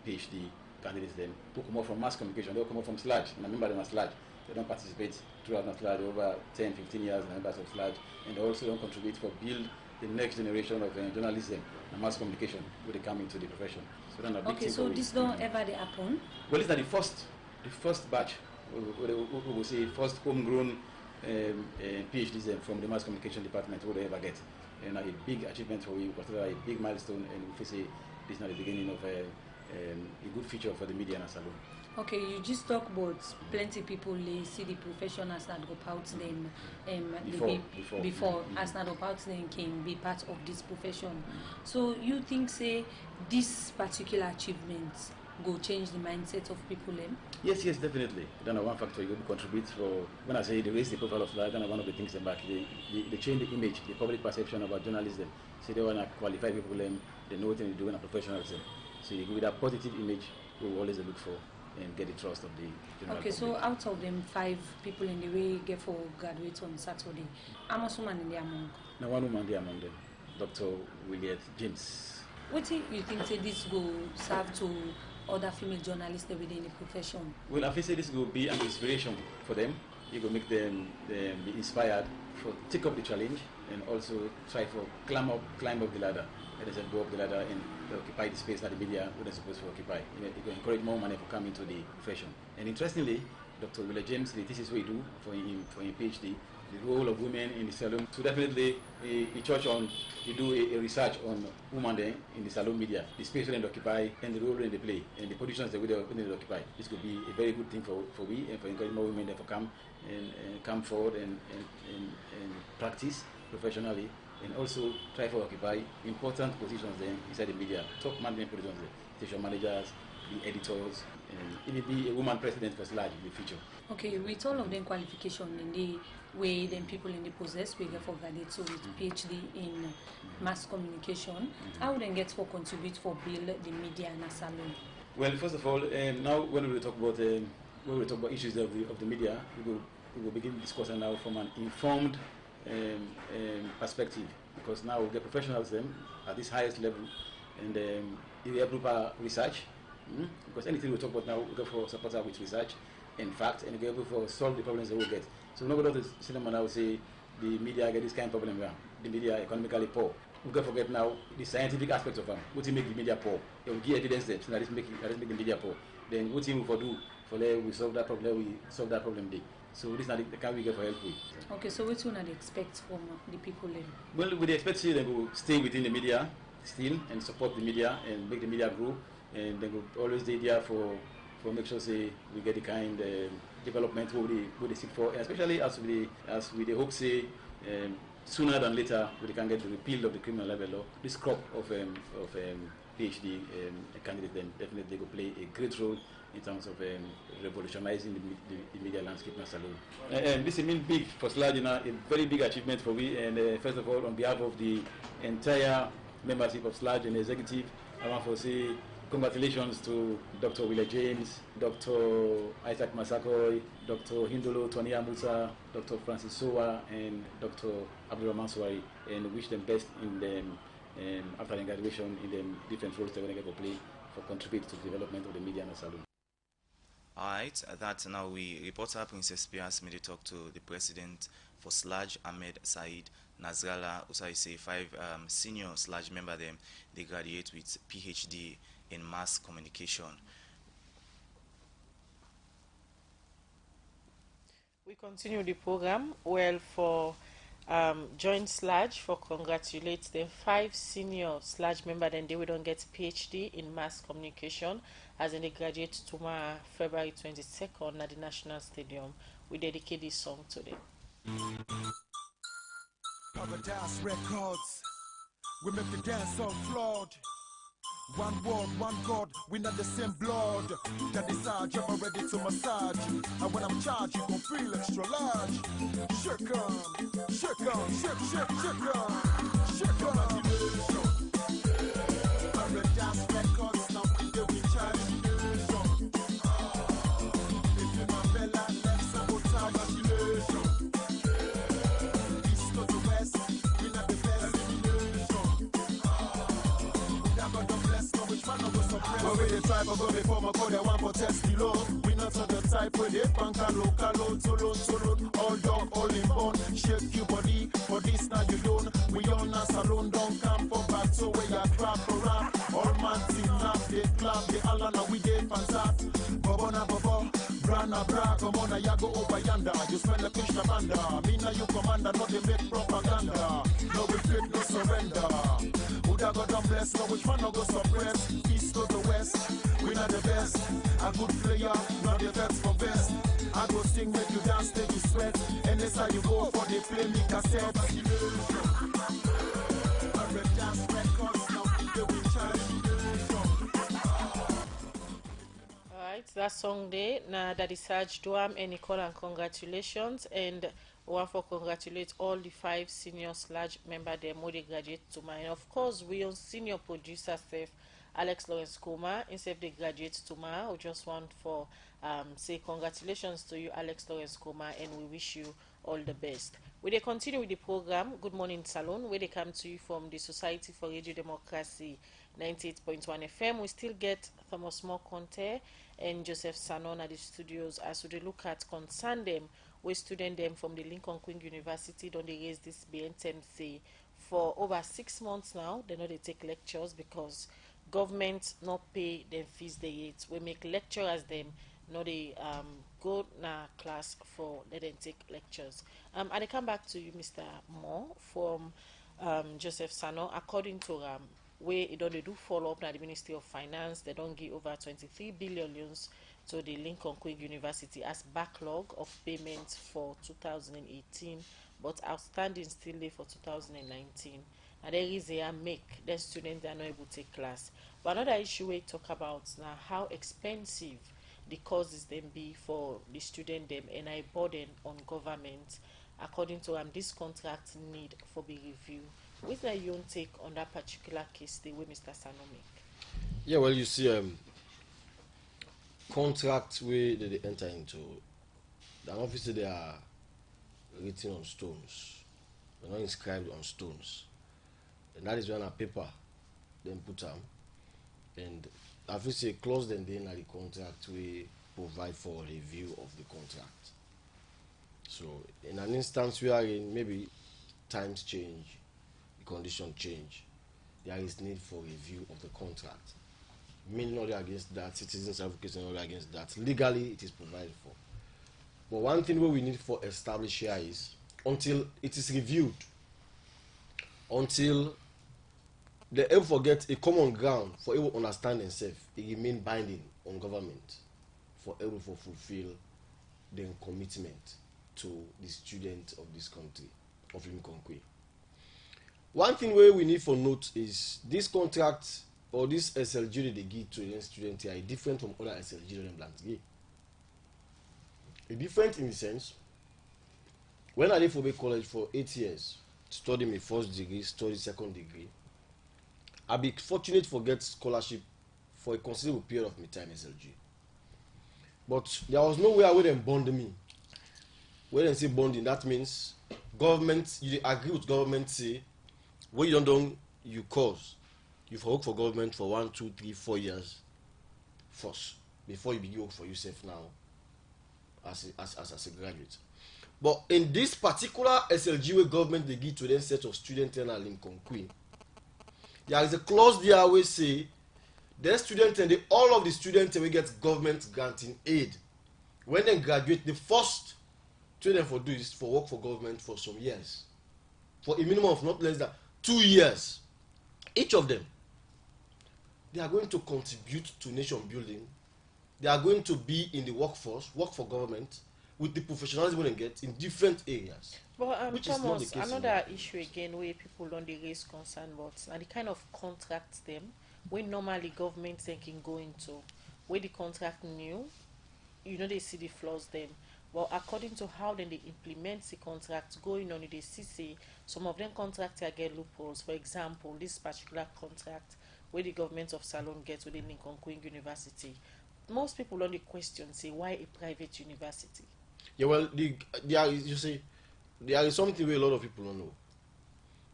PhD candidates then who come out from mass communication. They come out from SLAG, and I remember them as SLAG. They don't participate throughout SLAG over 10, 15 years, members of SLAG, and they also don't contribute for build the next generation of journalism and mass communication when they come into the profession. So then a big thing so for this don't ever they happen? Well, it's not the first batch, we will say first homegrown PhDs from the mass communication department who they ever get. And a big achievement for you, consider a big milestone, and we say this is not the beginning of a good future for the media and Salon. Okay, you just talk about plenty people they see the professionals that go out them before as not go out them can be part of this profession. So you think say this particular achievement go change the mindset of people them? Yes, definitely. Then one factor you contribute for when I say they raise the profile of life, then one of the things back they change the image, the public perception about journalism. So they want to qualify people them, they know what they're doing a professionalism. So you go with that positive image we always look for and get the trust of the general public. So out of them 5 people in the way get for graduate on Saturday, how much woman in there among? Now one woman there among them, Dr. William James. What do you think say this go serve to other female journalists within the profession? Well, I say this will be an inspiration for them. It will make them be inspired for take up the challenge and also try for climb up the ladder. And they said go up the ladder and occupy the space that the media wouldn't supposed to occupy. It will encourage more money to come into the profession. And interestingly, Dr. William James, the thesis we do for him PhD, the role of women in the salon. So definitely, a church on you do a research on women there in the salon media, the space where they occupy and the role they play and the positions that they occupy. This could be a very good thing for we and for encouraging more women there to come and come forward and practice professionally and also try to occupy important positions there inside the media, top management positions there, station managers, the editors, and it will be a woman president for SLAG in the future. Okay, with all of them qualification in the way them people in the possess, we get for graduate, so with PhD in mass communication, how would they get for contribute for build the media and a salon? Well, first of all, now when we talk about issues of the media, we will begin discussing now from an informed perspective, because now we get professionals at this highest level, and we have proper research. Because anything we talk about now, we go for support with research, in fact, and we go for solve the problems that we get. So nobody does cinema now say the media get this kind of problem where the media economically poor. We can forget now the scientific aspects of them. What will make the media poor? It will give evidence that that make the media poor. Then what will we do for we solve that problem? We solve that problem day. So this is not the kind we get for help with. Okay, so what do you expect from the people then? Well, we expect them to stay within the media still and support the media and make the media grow, and they will always be there for make sure say we get the kind development we they seek for, and especially as we they hope say sooner than later we can get the repeal of the criminal labor law. This crop of PhD candidates then definitely will play a great role in terms of revolutionizing the media landscape in Salone. This is mean big for Slagina, a very big achievement for we. And first of all, on behalf of the entire membership of Slag and executive, I want to say congratulations to Dr. Willa James, Dr. Isaac Masakoy, Dr. Hindolo Tonia Musa, Dr. Francis Sowa, and Dr. Abdurrahman Swari, and wish them best in them after their graduation in the different roles they're going to play for contribute to the development of the media and the salon. Alright, that now we reporter Princess P asked me to talk to the president for SLAG, Ahmed Said Nazrala Usaise, 5 senior SLAG member them. They graduate with PhD in mass communication. We continue the program. Well, for joint SLAG for congratulate the 5 senior SLAG member, then they will don't get PhD in mass communication as in they graduate tomorrow, February 22nd at the National Stadium. We dedicate this song to them. Paradise Records, we make the dance all flawed. One world, one God, we not the same blood. Can decide, you're ready to massage. And when I'm charged, you gon' feel extra large. Shake on, shake on, shake on, shake on. Paradise Records, now we do we charge. If you my bella, let's sabotage. East to the west, we not the best. But we the type of go before my code, they want for test the law. We not on the type where they bank a local, solo, all dog, all in bone. Shake your body, for this now you don't. We on a salon, don't come for back, so where you grab for rap. All man team up, they clap, they all on we dey pansat. Bobona bobo, brana bra, come on, ya go over yonder. You smell the Krishna banda, me now you commander, not the make propaganda. No we fit, no surrender. Uda God don't bless, no which one no go suppress. East to the west, we not the best. A good player, not the best for best. I go sing, make you dance, take you sweat. And that's how you go for the play me cassette. I rap dance records, now they will charge. Alright, that song day. Now that is Sarge Duam and Nicole, and congratulations. And we want to congratulate all the 5 senior SLAG member them who they graduate tomorrow. And of course, we on senior producer Steph Alex Lawrence Kuma instead they graduate tomorrow. We just want for say congratulations to you, Alex Lawrence Kuma, and we wish you all the best. We they continue with the program Good Morning Salon, where they come to you from the Society for Radio Democracy 98.1 FM. We still get Thomas More Conte and Joseph Sanon at the studios as we look at concern them. We student them from the Lincoln Queen University don't they raise this BN10C for over 6 months now. They know they take lectures because government not pay them fees they yet. We make lecturers them no they go na class for let them take lectures. And I come back to you, Mr. Moore, from Joseph Sano. According to where it don't they do follow up na the Ministry of Finance, they don't give over 23 billion loans to the Lincoln Queen University as backlog of payments for 2018, but outstanding still there for 2019. And there is a make the students are not able to take class. But another issue we talk about now how expensive the courses then be for the student them and a burden on government. According to this contract need for be review. What's that your take on that particular case the way Mr. Sano make? Yeah, well, you see, contracts where they enter into, and obviously they are written on stones. They're not inscribed on stones. And that is when a paper then put them. And obviously clause then in the contract we provide for review of the contract. So in an instance we are in maybe times change, the condition change, there is need for review of the contract. Meaning not against that, citizens advocacy not against that. Legally it is provided for. But one thing where we need for establish here is until it is reviewed, until they ever forget a common ground for able understand themselves, it remain binding on government for able to fulfill their commitment to the students of this country, of Lincoln. One thing where we need for note is this contract or this SLG they give to the student here is different from other SLG than Blanks give. It's different in the sense when I did for college for 8 years, study my first degree, study second degree, I be fortunate for get scholarship for a considerable period of my time SLG. But there was no way I would them bond me. When they say bonding, that means government, you agree with government say, when you don't you cause, you've worked for government for 1, 2, 3, 4 years first, before you begin work for yourself now as a graduate. But in this particular SLG where government they give to them set of students in Lincoln Queen, there is a clause there where say the students and all of the students will get government granting aid. When they graduate, the first thing them for do is for work for government for some years, for a minimum of not less than 2 years. Each of them, they are going to contribute to nation building. They are going to be in the workforce, work for government, with the professionalism they get in different areas. But which Thomas, is not the case another issue again where people don't they raise concern about and the kind of contracts them when normally government can go into where the contract new, you know they see the flaws them. Well, according to how then they implement the contract going on, they see some of them contracts get loopholes. For example, this particular contract where the government of Salon gets within Lincoln Queen University. Most people only question say why a private university? Yeah, well, you see, there is something where a lot of people don't know.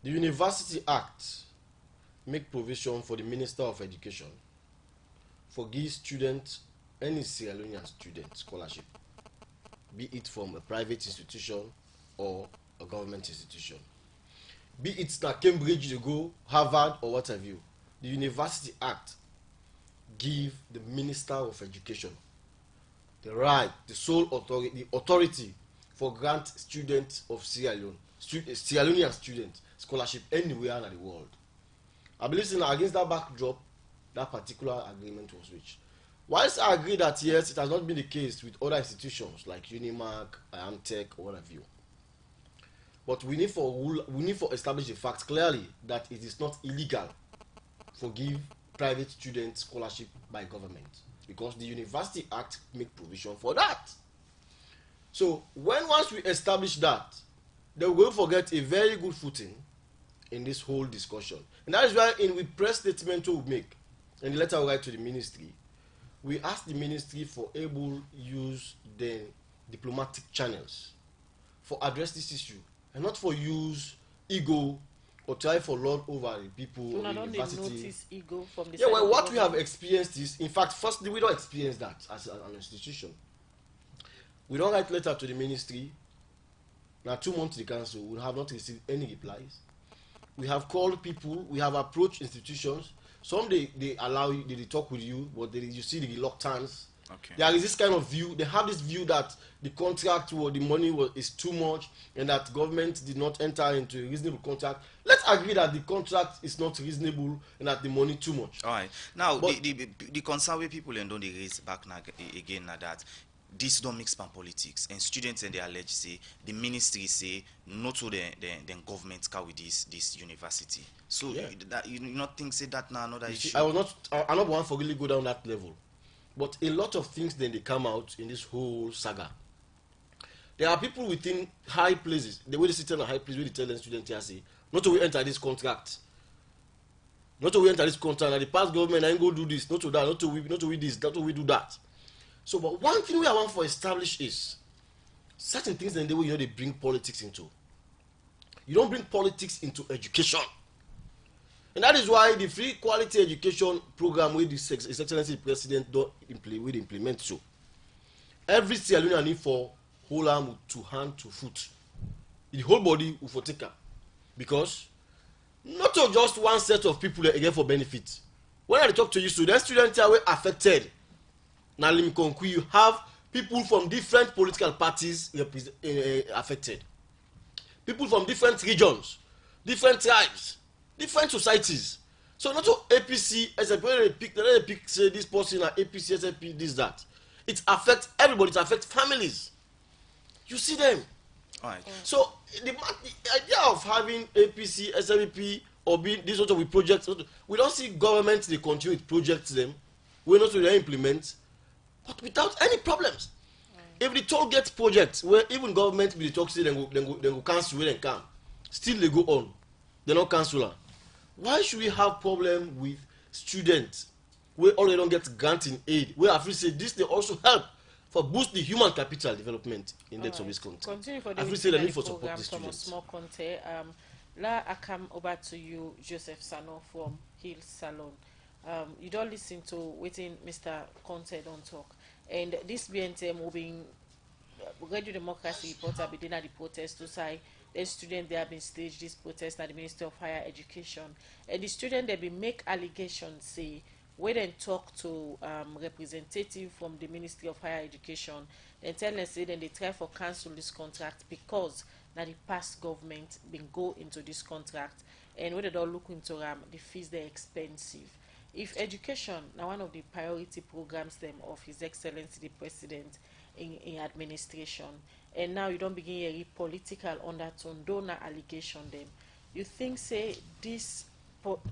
The University Act make provision for the Minister of Education for give students, any Sierra Leonean student, scholarship, be it from a private institution or a government institution. Be it na Cambridge you go, Harvard or what have you. The University Act give the Minister of Education the right, the sole authority, the authority for grant students of Sierra Leone, Sierra Leonean students scholarship anywhere in the world. I believe against that backdrop, that particular agreement was reached. Whilst I agree that yes, it has not been the case with other institutions like Unimark, Amtech, or what have you. But we need for establish the fact clearly that it is not illegal for give private students scholarship by government, because the University Act make provision for that. So once we establish that, then we will forget a very good footing in this whole discussion. And that is why in the press statement we make, and the letter we write to the ministry, we ask the ministry for able use the diplomatic channels for address this issue, and not for use ego or try for lord over the people of the university. Notice ego from the yeah, well, what we have experienced is, in fact, firstly, we don't experience that as an institution. We don't write letter to the ministry. Now 2 months to the council, we have not received any replies. We have called people, we have approached institutions. Some they allow you, they talk with you, but you see the reluctance Okay. There is this kind of view. They have this view that the contract or the money is too much, and that government did not enter into a reasonable contract. Let's agree that the contract is not reasonable and that the money too much. All right. Now, But the concern where people and don't they raise back now again now that this don't mix pan politics, and students and they allege say the ministry say not to the government car with this university. So Yeah. you not think say that now another issue. I'm not one for really go down that level, but a lot of things then they come out in this whole saga. There are people within high places, the way they sit in a high place, where they tell the students here say, not to we enter this contract. Not to we enter this contract, and the past government ain't go do this, not to that, not to we this, not to we do that. So, but one thing we are want for establish is certain things then the way they bring politics into. You don't bring politics into education. And that is why the free quality education program with His Excellency the President will implement so. Every Sierra Leonean need for whole arm to hand to foot. The whole body will for take care. Because not just one set of people again for benefit. When I talk to you students are affected. Now you have people from different political parties affected. People from different regions, different tribes, different societies. So not to APC, SLP, they pick say this person at APC, SLP, this, that. It affects everybody, it affects families. You see them. All right. So the idea of having APC, SLP, or being this sort of projects, we don't see government they continue with projects them. We're not really implement, but without any problems. If the toll gate project where even government will talk say then go cancel when they come, still they go on, they not cancel. Why should we have problem with students where already don't get grant in aid? Where I feel say this they also help for boost the human capital development index of this country. Continue for I the feel say the need for program support the from a students. small conte. I come over to you, Joseph Sano from Hill Salon. You don't listen to waiting Mr. Conte don't talk. And this BNT moving Radio Democracy reporter within the protest to say the students they have been staged this protest at the Ministry of Higher Education. And the students they been make allegations say we then talk to representative from the Ministry of Higher Education and tell them say then they try for cancel this contract because now the past government been go into this contract and when they don't look into the fees they're expensive. If education now one of the priority programs them of His Excellency the President in administration, and now you don't begin a political undertone, donor allegation them. You think say this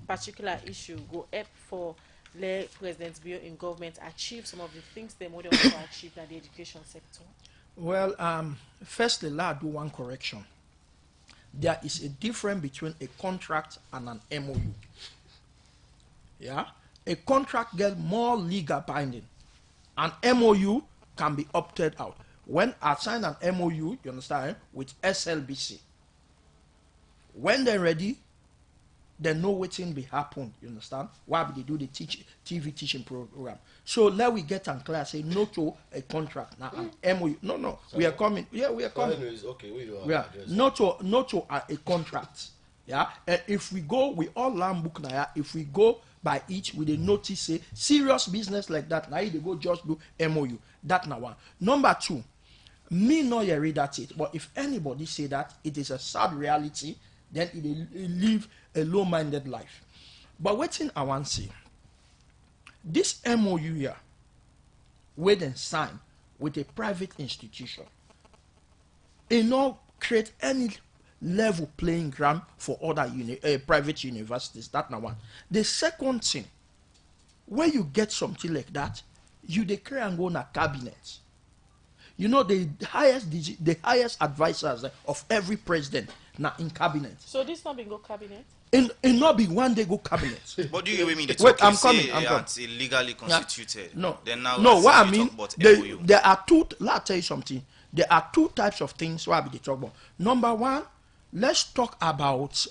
particular issue go up for let President Bio in government achieve some of the things they want to achieve in the education sector? Well, firstly, let do one correction. There is a difference between a contract and an MOU. Yeah, a contract gets more legal binding. An MOU can be opted out. When I sign an MOU, you understand, with SLBC, when they're ready, they know what's in be happen. You understand? Why they do the TV teaching program? So let we get and clear. Say no to a contract now. An MOU. No. Sorry. We are coming. Yeah, we are coming. Anyways, okay, we are not to a contract. Yeah. If we go, we all learn book now. If we go by each with a notice, say serious business like that. Now they go just do MOU. That now one. Number two, me no you read that it. But if anybody say that, it is a sad reality. Then it live a low-minded life. But waiting, I want to say, this MOU here, where then sign with a private institution, it not create any level playing ground for other private universities. That now one. The second thing, when you get something like that, you declare and go in a cabinet. You know the highest advisors of every president now in cabinet. So this not been go cabinet? In not be one day go cabinet. What do you mean? Wait, I'm coming. It's illegally constituted. Yeah. No. Then now no. What I mean, MOU. there are two. Let's tell you something. There are two types of things why we talk about. Number one, let's talk about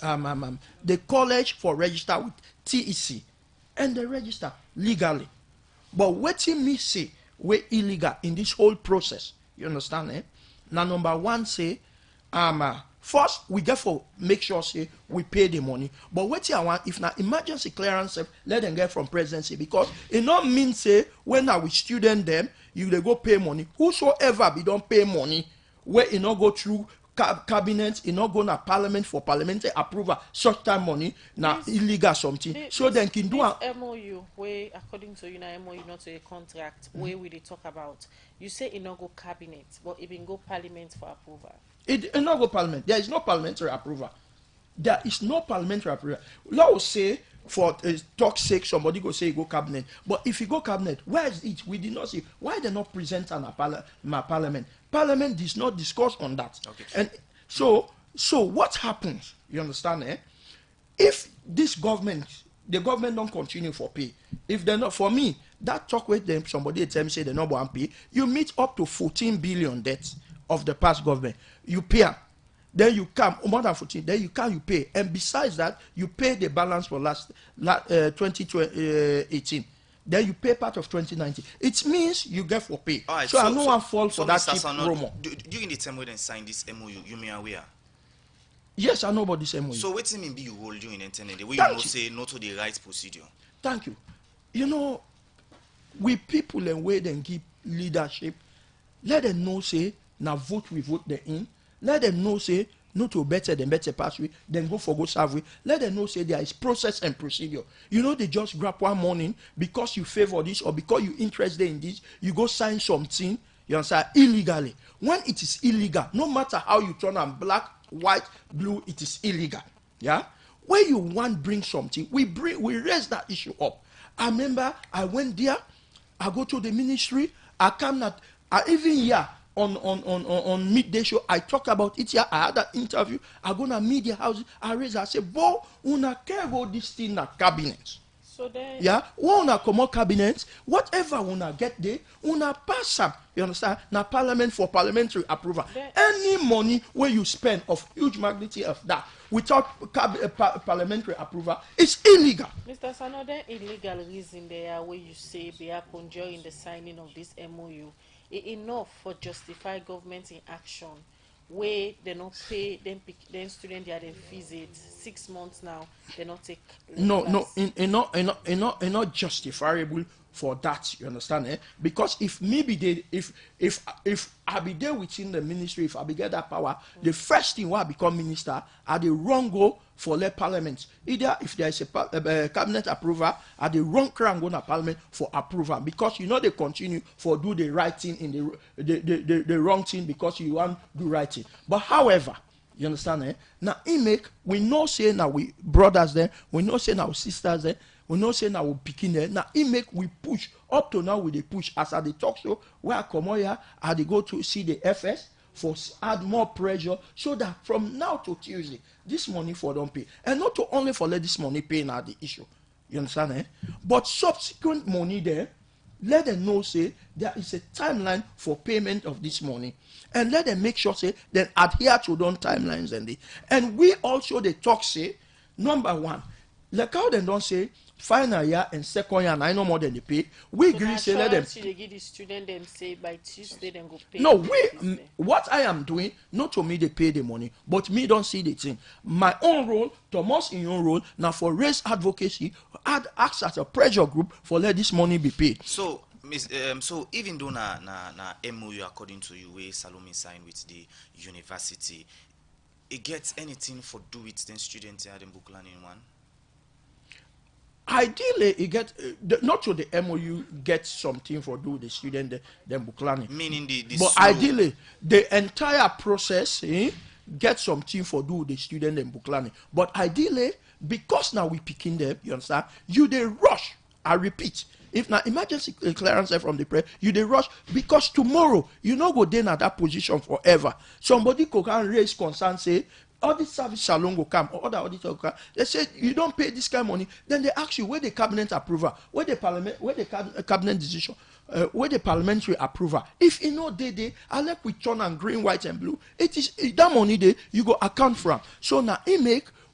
the college for register with TEC, and they register legally. But what me say we're illegal in this whole process. You understand? Now number one say First, we get for make sure say we pay the money. But what I want, if not emergency clearance, let them get from presidency, because it not mean say when I we student them, you they go pay money. Whosoever be don't pay money, where it not go through cabinet, it not go na parliament for parliamentary approval, such time money now illegal something. So then can do this MOU where according to you now MOU not a contract where we they talk about. You say it not go cabinet, but it been go parliament for approval. It not go parliament. There is no parliamentary approval. There is no parliamentary approval. Law say for talk's sake, somebody go say go cabinet. But if you go cabinet, where is it? We did not see. Why they not present an parliament? Parliament does not discuss on that. Okay. And so what happens? You understand? If this government, the government don't continue for pay, if they're not, for me, that talk with them, somebody tell me say they're not going to pay, you meet up to 14 billion debts of the past government. You pay, then you come more than 14, then you pay, and besides that, you pay the balance for last 2018. Then you pay part of 2019. It means you get for pay. Right, so I no one fall for that cheap promo. During the time when they sign this MOU, you may aware? Yes, I know about this MOU. So what do you mean be you hold you in internet? The way you say no to the right procedure. Thank you. You know, we people and way then give leadership, let them know say now vote we vote them in. Let them know say no to better than better pathway, then go for go serve. Let them know say there is process and procedure. You know, they just grab one morning because you favor this or because you interested in this, you go sign something, you understand, illegally. When it is illegal, no matter how you turn on black, white, blue, it is illegal. Yeah? When you want bring something, we raise that issue up. I remember I went there, I go to the ministry, I come not, I even here on midday show, I talk about it here. I had that interview. I go to media house. I raise. I say, "Boy, una care about this thing na cabinet." So then, yeah, una come out cabinet. Whatever una get there, una pass up. You understand? Na parliament for parliamentary approval. Any money where you spend of huge magnitude of that without parliamentary approval is illegal. Mr. Another illegal reason there where you say they are conjuring the signing of this MOU. Enough for justify government in action where they not pay them student their visit 6 months now they not take not justifiable for that, you understand? Because if maybe they if I be there within the ministry, if I be get that power, the first thing when I become minister, I the wrong go for the parliament. Either if there is a cabinet approval, I the wrong crown go to parliament for approval, because you know they continue for do the right thing in the wrong thing because you want do right thing. But however, you understand? Now we know say now we brothers there, we know say now sisters there. We know say now we picking there. Now we push up to now with the push as at the talk show where I come here, I go to see the FS for add more pressure so that from now to Tuesday this money for don't pay, and not to only for let this money pay now the issue. You understand? But subsequent money there, let them know say there is a timeline for payment of this money, and let them make sure say they adhere to those timelines and we also they talk say number one, like how they don't say final year and second year and I know more than they pay. We so agree say let them. They give the student them say by Tuesday then go pay. No, what I am doing, not to me they pay the money, but me don't see the thing. My own role, Thomas in your role, now for raise advocacy, acts as a pressure group for let this money be paid. So so even though na MOU according to you where Salome signed with the university, it gets anything for do it then students here in book learning one? Ideally, it get not to the MOU get something for do the student then book learning. Meaning the but slow. Ideally, the entire process get something for do the student and book learning. But ideally, because now we picking them, you understand? You they rush. I repeat, if now emergency clearance from the press, you they rush because tomorrow you not go then at that position forever. Somebody can raise concern say, audit service salon go come or other auditor go come. They say you don't pay this kind of money. Then they ask you where the cabinet approval, where the parliament, where the cabinet decision, where the parliamentary approval. If you know they, I like with turn and green, white and blue. It is that money they you go account from. So now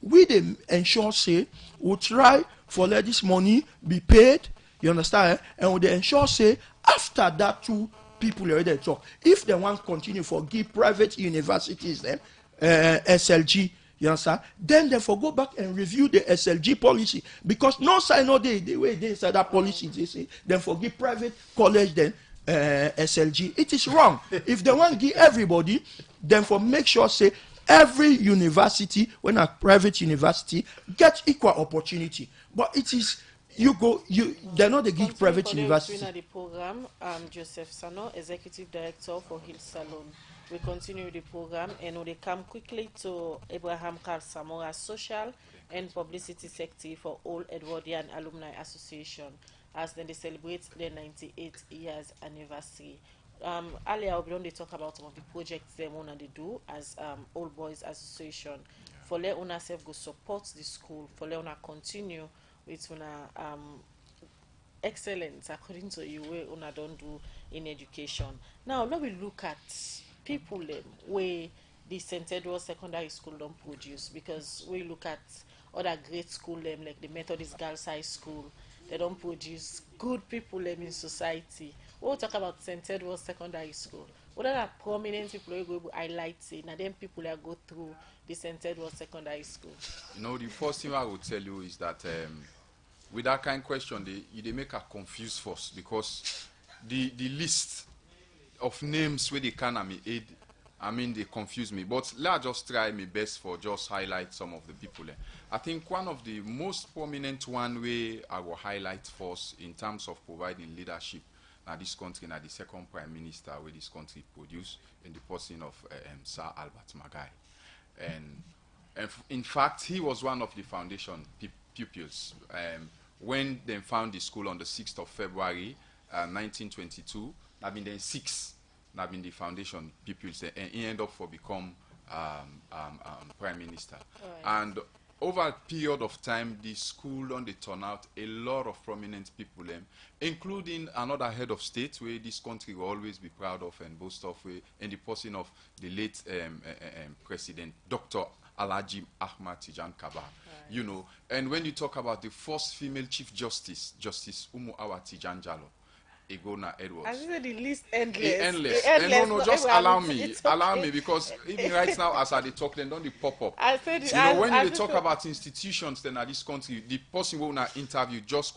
we they ensure say we try for let this money be paid. You understand? And we they ensure say after that two people already talk. If they want continue for give private universities them. SLG, you understand? Then they for go back and review the SLG policy, because no sign no they the way they said that policy they say then for give private college then SLG. It is wrong. If they want to give everybody, then for make sure say every university, when a private university, get equal opportunity. But it is they're not the give private university. The program, Joseph Sano, Executive Director for Hill Salon. We continue the program and we come quickly to Abraham Carl Samora Social and Publicity Secretary for All Edwardian Alumni Association as they celebrate their 98 years anniversary. Earlier we don't talk about some of the projects they want to do as Old Boys Association. For let una self go support the school, for let una continue with una excellence according to you where una don't do in education. Now let me look at people where the St. Edward Secondary School don't produce, because we look at other great school like the Methodist Girls High School, they don't produce good people in society. We'll talk about St. Edward Secondary School. What are the prominent people who go highlight it? Now then people that go through the St. Edward Secondary School. You know, the first thing I would tell you is that with that kind of question, they make a confused force, because the list of names where they can aid, I mean, they confuse me. But let's just try my best for just highlight some of the people. I think one of the most prominent one way I will highlight first in terms of providing leadership now this country, now the second prime minister where this country produced in the person of Sir Albert Magai. And in fact, he was one of the foundation pupils when they found the school on the 6th of February 1922. I mean, then 6 have been the foundation pupils, and he ended up for become prime minister. Right. And over a period of time, the school on the turn out a lot of prominent people, including another head of state where this country will always be proud of and boast of, in the person of the late President Dr. Alhaji Ahmad Tijan Kaba. Right. You know, and when you talk about the first female Chief Justice, Justice Umu Awa Tijan Jalo, Igona Edwards. I said the list endless. Endless. No, just allow me. Allow me, because even right now, as I talk, then don't they pop up. I said, when they talk about institutions, then at this country, the person who I interviewed just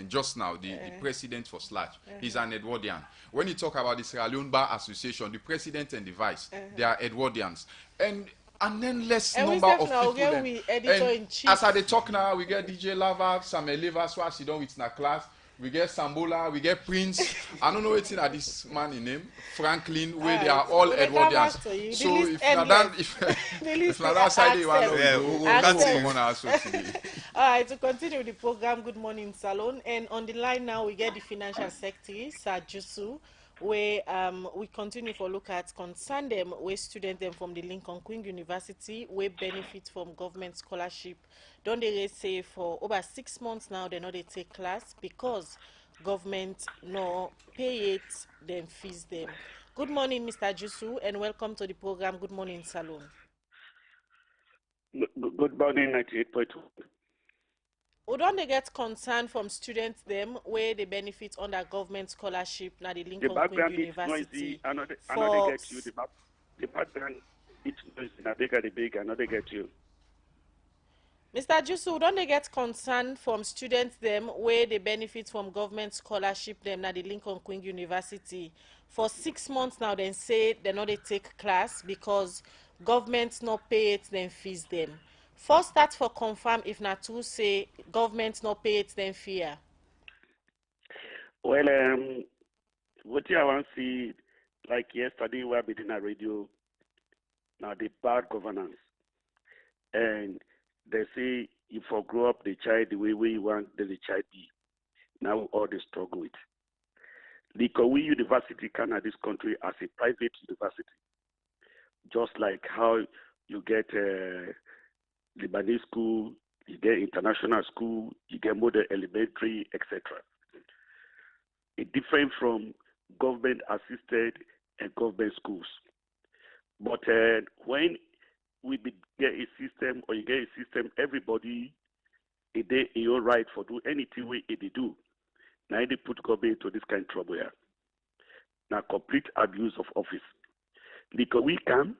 just now, the president for Slash, he's an Edwardian. When you talk about the Sierra Leone Bar Association, the president and the vice, they are Edwardians. And an endless number of people. And as I talk now, we get DJ Lava, Samuel Leva, so as he done with na class. We get Sambola, we get Prince. I don't know what's in this man in name, Franklin, where they are all Edwardians. So if not that side, you want to go. All right, to continue with the program, Good Morning Salon, and on the line now we get the Financial Secretary, Sir Jusu, where we continue for look at concern them where students them from the Lincoln Queen University where benefit from government scholarship. Don't they say for over 6 months now they know they take class because government no pay it, then fees them. Good morning, Mr. Jusu, and welcome to the program Good Morning Salon. Good morning, 98.2. Or don't they get concern from students them where they benefit under government scholarship now the Lincoln Queen University? I know they get you. The background it's noisy. I know they get you. Mr. Jusu, don't they get concern from students them where they benefit from government scholarship them now the Lincoln Queen University for 6 months now? Then say they know they take class because government not pay it, then fees them. First start for confirm if not to say government not pay it, then fear. Well, what I want to see, like yesterday we have been in a radio, now the bad governance. And they say if you grow up the child the way we want the child be. Now all they struggle with. The Kowi University can at this country as a private university. Just like how you get Lebanese school, you get international school, you get model elementary, etc. It's different from government assisted and government schools. But when we get a system, or you get a system, everybody is in your right for do anything they do. Now they put government into this kind of trouble here. Now complete abuse of office. Because we come,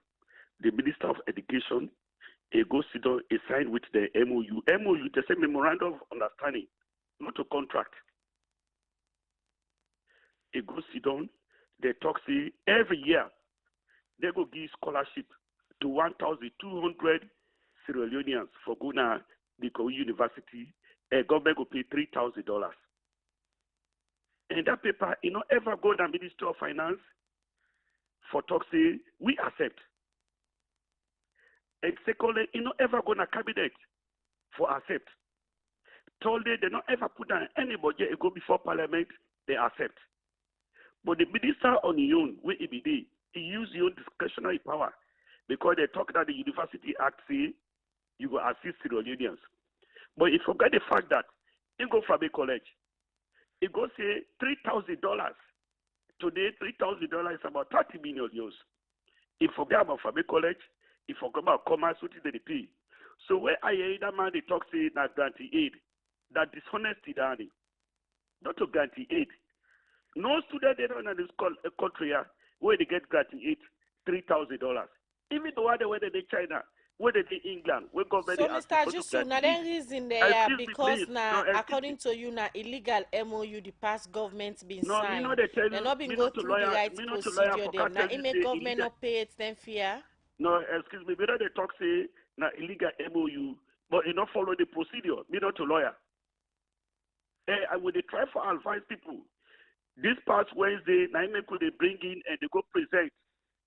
the Minister of Education, he go sit down, he sign with the MOU. MOU, they say Memorandum of Understanding, not a contract. He go sit down, they talk, say, every year, they go give scholarship to 1,200 Sierra Leoneans for going to the university. A government will pay $3,000. And that paper, you know, ever go to the Ministry of Finance for talk, say, we accept. And secondly, you know, ever go to cabinet for accept. Thirdly, they not ever put down any budget, it go before parliament, they accept. But the minister on his own, where he be there, he use your discretionary power because they talk that the University Act say you go assist Sierra Leoneans. But you forget the fact that you go from a college, you go say $3,000. Today, $3,000 is about 30 million euros. You forget about from a college, you forget about commerce, what they pay. So where I hear that man they talk say that guarantee aid, that dishonesty, Danny, not to guarantee aid. No student they don't in this country where they get guarantee aid $3,000. Even the one where they in China, where they in England, where government So, they ask Mr. people to Jusu, na guarantee then aid. reason there Excuse me, because please. na No, excuse according me. to you na illegal MOU the past government been No, me know signed. they tell They you, not been me go not to through the lawyer, right me not to lawyer procedure for them. can't Na tell you make say government illegal. not pay it then fear. No, excuse me, me know they talk say na illegal MOU, but you not follow the procedure. Me not to lawyer. Hey, I would try for advise people. This past Wednesday, Naime could they bring in and they go present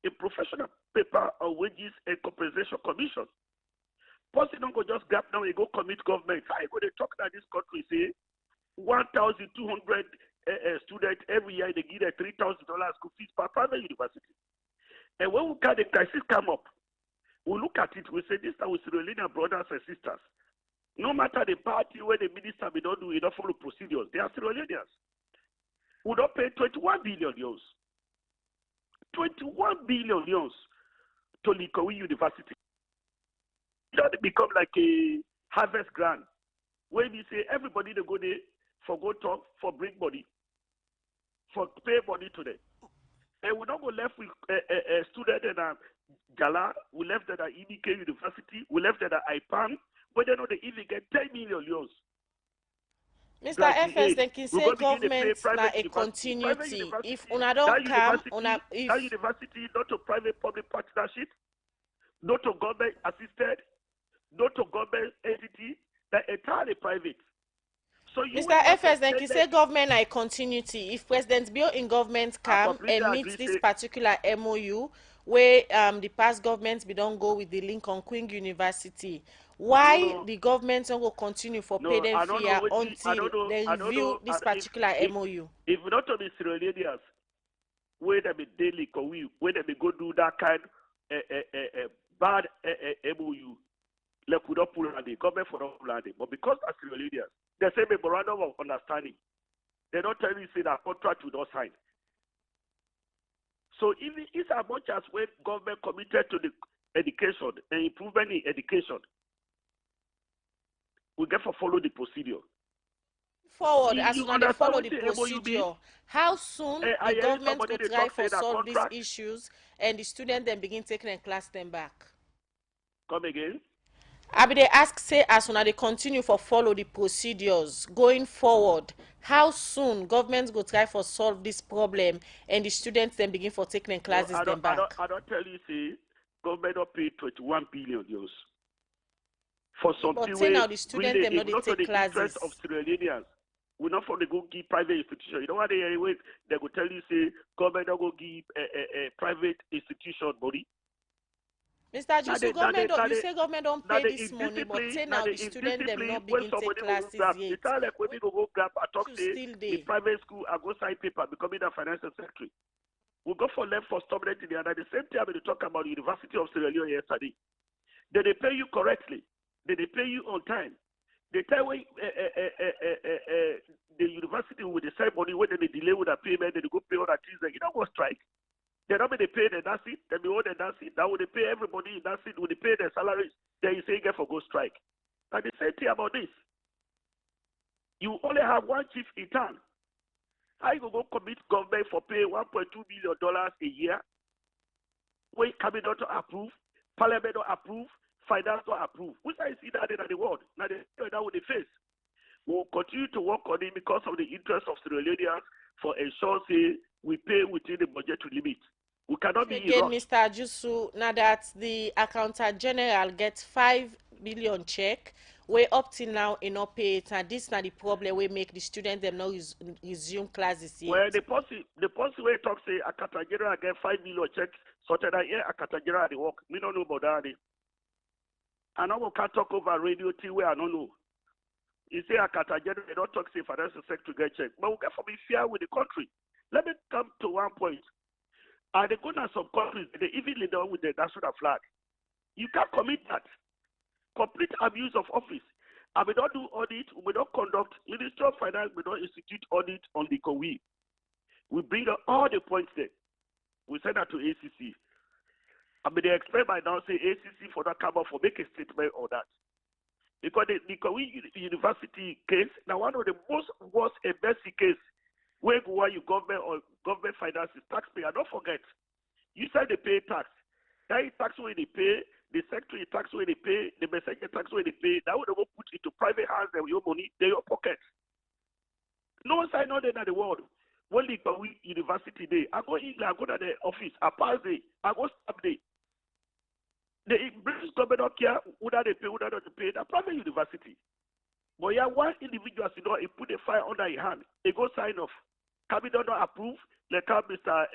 a professional paper on wages and compensation commission. Person don't go just grab now and go commit government. I go they talk that this country say 1,200 students every year they give them $3,000 school fees per private university. And when we got the crisis come up, we look at it, we say this time we Sierra Leonean brothers and sisters. No matter the party where the minister may not do, we don't follow procedures. They are Sierra Leoneans. We don't pay 21 billion euros. 21 billion euros to Likowi University. It doesn't become like a harvest grant where we say everybody they go there for go talk, for bring money, for pay money to them. And we don't go left with a student in Gala, we left at EBK University, we left at IPAM, where they know they even get 10 million euros. Mr. FS, they can We say go begin to pay government na private a university. Private continuity. university, If una don't come, una if that university not to private public partnership, not to government assisted, not to government entity, that entirely private. So you Mr. FS, then can say government na a continuity. If President Bill in government come and meet this particular MOU, where the past government be don't go with the Lincoln Queen University, why the government don't go continue for pay them fee until they review this particular MOU? If not to be Sierra Leoneans, where they be daily, where they be go do that kind bad MOU, like we don't pull on the government for not pull on it. But because of Sierra Leoneans, they say memorandum of understanding. They don't tell you say that contract will not sign. So even it's as much as when government committed to the education and improvement in education, we get to follow the procedure. Forward, as soon as they follow the procedure, how soon the government could try for solve these issues and the students then begin taking and class them back? Come again? I be they ask say as soon as they continue for follow the procedures going forward, how soon government go try for solve this problem and the students then begin for taking classes them back? I don't tell you say government don't pay 21 billion euros for something where now the students really, them not not take the classes. interest of Sierra Leoneans. We not for the go give private institution. You know what they go tell you say government don't go give a private institution money. Mr. Jusu, government don't, you say government don't pay this money, but say now the student them not begin take classes yet. It's like when we go grab a talk say still the private school I go sign paper becoming a financial secretary. We go for left for stubborn in the other. The same time we talk about the University of Sierra Leone yesterday. Did they pay you correctly? Did they pay you on time? The time when the university will decide money when they delay with a payment, they go pay all that things. You don't go strike. They don't be they pay the that's it. They be all the that's it. That would they pay everybody that's it. Would they pay their salaries? Then you say you get for go strike. And the same thing about this. You only have one chief in town. How you go commit government for pay $1.2 million a year? When cabinet approve Parliament don't approve, finance don't approve. We say see that in the world. Now they that with the face. We'll continue to work on it because of the interest of Sierra Leoneans for ensure say we pay within the budgetary limit. We cannot be again, rushed. Mr. Ajusu, now that the accountant general gets 5 billion check, we up till now in not pay it, and this now the problem we make the students them not resume classes yet. Well, the policy way talk say Akata General get 5 million checks, such that yeah, Akata General they work. We don't know about that. And now we can't talk over radio T where I don't know. You say Akata General, they don't talk say financial sector to get check. But we get for be fair with the country. Let me come to one point. Are they going to some countries, they even lead on with the national flag? You can't commit that. Complete abuse of office. And we don't do audit, we don't conduct, Ministry of Finance, we don't institute audit on the COWI. We bring up all the points there. We send that to ACC. I mean, they expect by now say ACC for that come up for make a statement on that. Because the COWI University case, now one of the most worst and messy case where you government or government finances, taxpayer, don't forget. You said they pay tax. That is tax where they pay, the secretary tax where they pay, the messenger tax where they pay. That would put into private hands and your money, they're your pocket. No one side not there in the world. One league university day. I go England, I go to the office, I pass day, I go stop day. The British government don't care whether they pay, whether they pay, the private university. But yeah, one individual, you know, he put a file under his hand, he go sign off. Cabinet don't approve, like how Mr.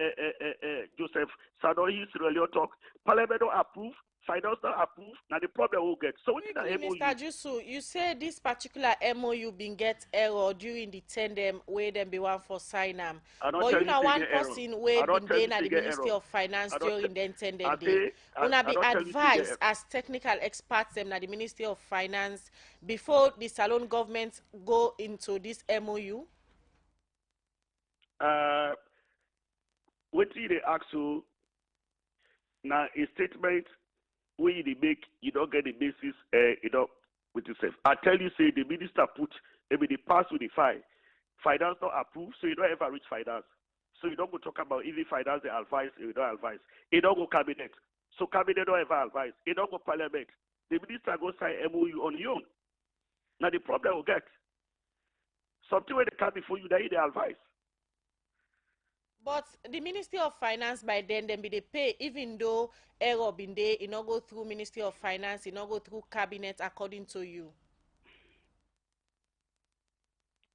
Joseph Sanohi Sierra talk. Parliament don't approve, finance don't approve. Now the problem will get. So within the MOU, Mr. Jusu, you say this particular MOU been get error during the tandem where them be one for sign am. But you know one person where been there at the Ministry of Finance during the tandem day. Una be advised as technical experts them at the Ministry of Finance before the Salon government go into this MOU. What they ask you now a statement where you make, you don't get the basis, you know, with yourself. I tell you, say the minister put, maybe they pass with the fine. Finance not approved, so you don't ever reach finance. So you don't go talk about even finance, they advise, you don't advise. You don't go cabinet. So cabinet don't ever advise. You don't go parliament. The minister go sign MOU on your own. Now the problem will get. Something when they come before you, they advise. But the Ministry of Finance by then be they pay, even though error been there, it not go through Ministry of Finance, it not go through cabinet according to you.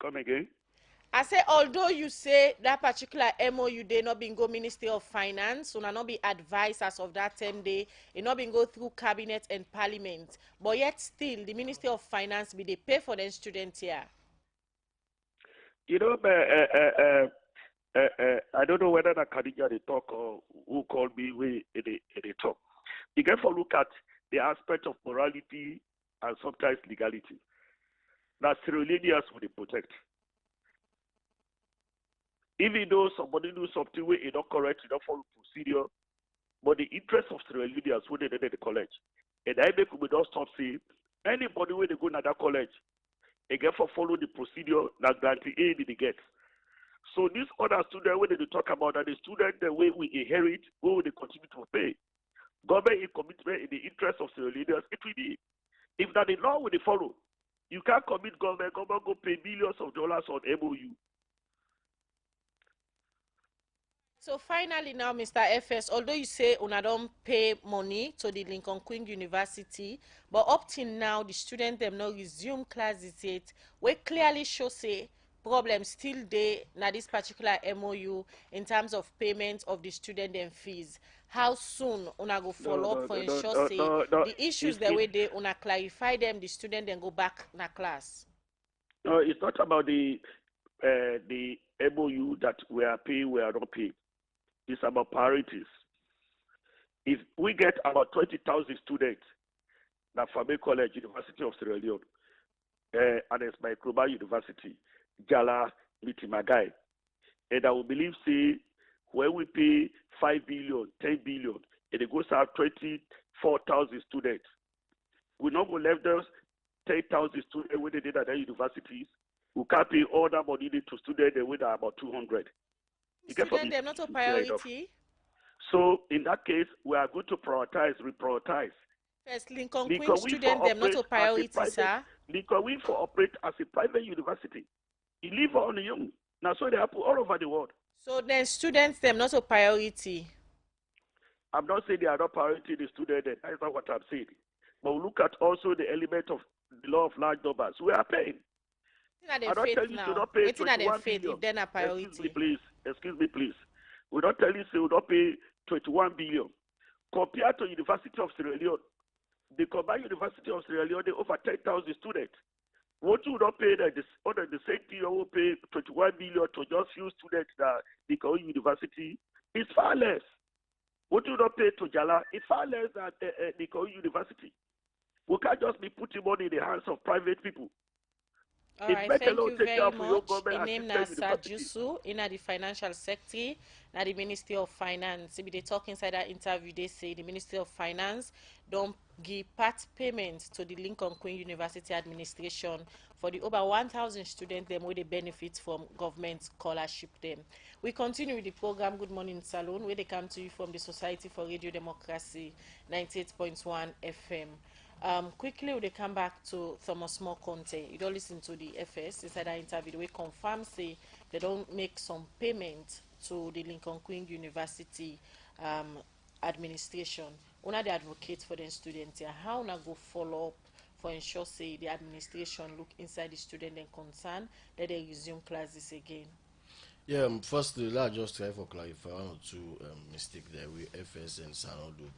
Come again? I say although you say that particular MOU they not been go Ministry of Finance, so not be advised as of that 10 day, it not been go through cabinet and parliament, but yet still the Ministry of Finance be they pay for the students here. You know, I don't know whether that Khadija they talk or who called me way they talk. You get to look at the aspect of morality and sometimes legality. That Sierra Leoneans will they protect. Even though somebody do something where it not correct, it not follow procedure, but the interest of Sierra Leoneans when they the college. And I make we don't stop saying anybody when they go to that college, they get for follow the procedure that grantee aid they get. So this other student, when they talk about that, the student, the way we inherit, where will they continue to pay? Government in commitment in the interest of Sierra Leoneans, it will be. If that the law will they follow, you can't commit government go pay millions of dollars on MOU. So finally now, Mr. FS, although you say una don't pay money to the Lincoln Queen University, but up till now, the students them not resume classes yet, we clearly show say problems still there na this particular MOU in terms of payment of the student and fees. How soon una go follow up for ensure say the issues the way they una clarify them, the student then go back na class? No, it's not about the MOU that we are paying, we are not paying. It's about priorities. If we get about 20,000 students at Fame College, University of Sierra Leone, and it's Microba University, Jala, Mitimagai, and I will believe, say, when we pay 5 billion, 10 billion, and it goes out 24,000 students, we not go left those 10,000 students when they did at their universities. We can't pay all that money to students with about 200. Students, they're not a priority. So in that case, we are going to reprioritize. First, Lincoln Queen Lincoln we student them not a priority, sir. Lincoln we for operate as a private university. He live on the young. Now so they happen all over the world. So then students them not a priority. I'm not saying they are not priority the student, that's not what I'm saying. But we look at also the element of the law of large numbers. We are paying. I don't tell you to not pay 21 billion. If they're a priority. Excuse me, please. We don't tell you to not pay 21 billion. Compared to University of Sierra Leone, the combined University of Sierra Leone, they over 10,000 students. What you not pay that under the same period will pay 21 billion to just few students that the university is far less. What you not pay to Jala is far less than the university. We can't just be putting money in the hands of private people. All right, thank you very much. The name na Sajusu in the financial sector, na the Ministry of Finance. If they talk inside that interview, they say the Ministry of Finance don't give part payment to the Lincoln Queen University administration for the over 1,000 students them where they benefit from government scholarship them. We continue with the program Good Morning Salon, where they come to you from the Society for Radio Democracy 98.1 FM. Quickly, we come back to Thomas More Conte. You don't listen to the FS inside that interview. We confirm say they don't make some payment to the Lincoln Queen University administration. Una the advocate for the students here. How una go follow up for ensure say the administration look inside the student and concern that they resume classes again. Yeah, firstly, let's just try for clarify one or two mistake there with FS and Sanodo.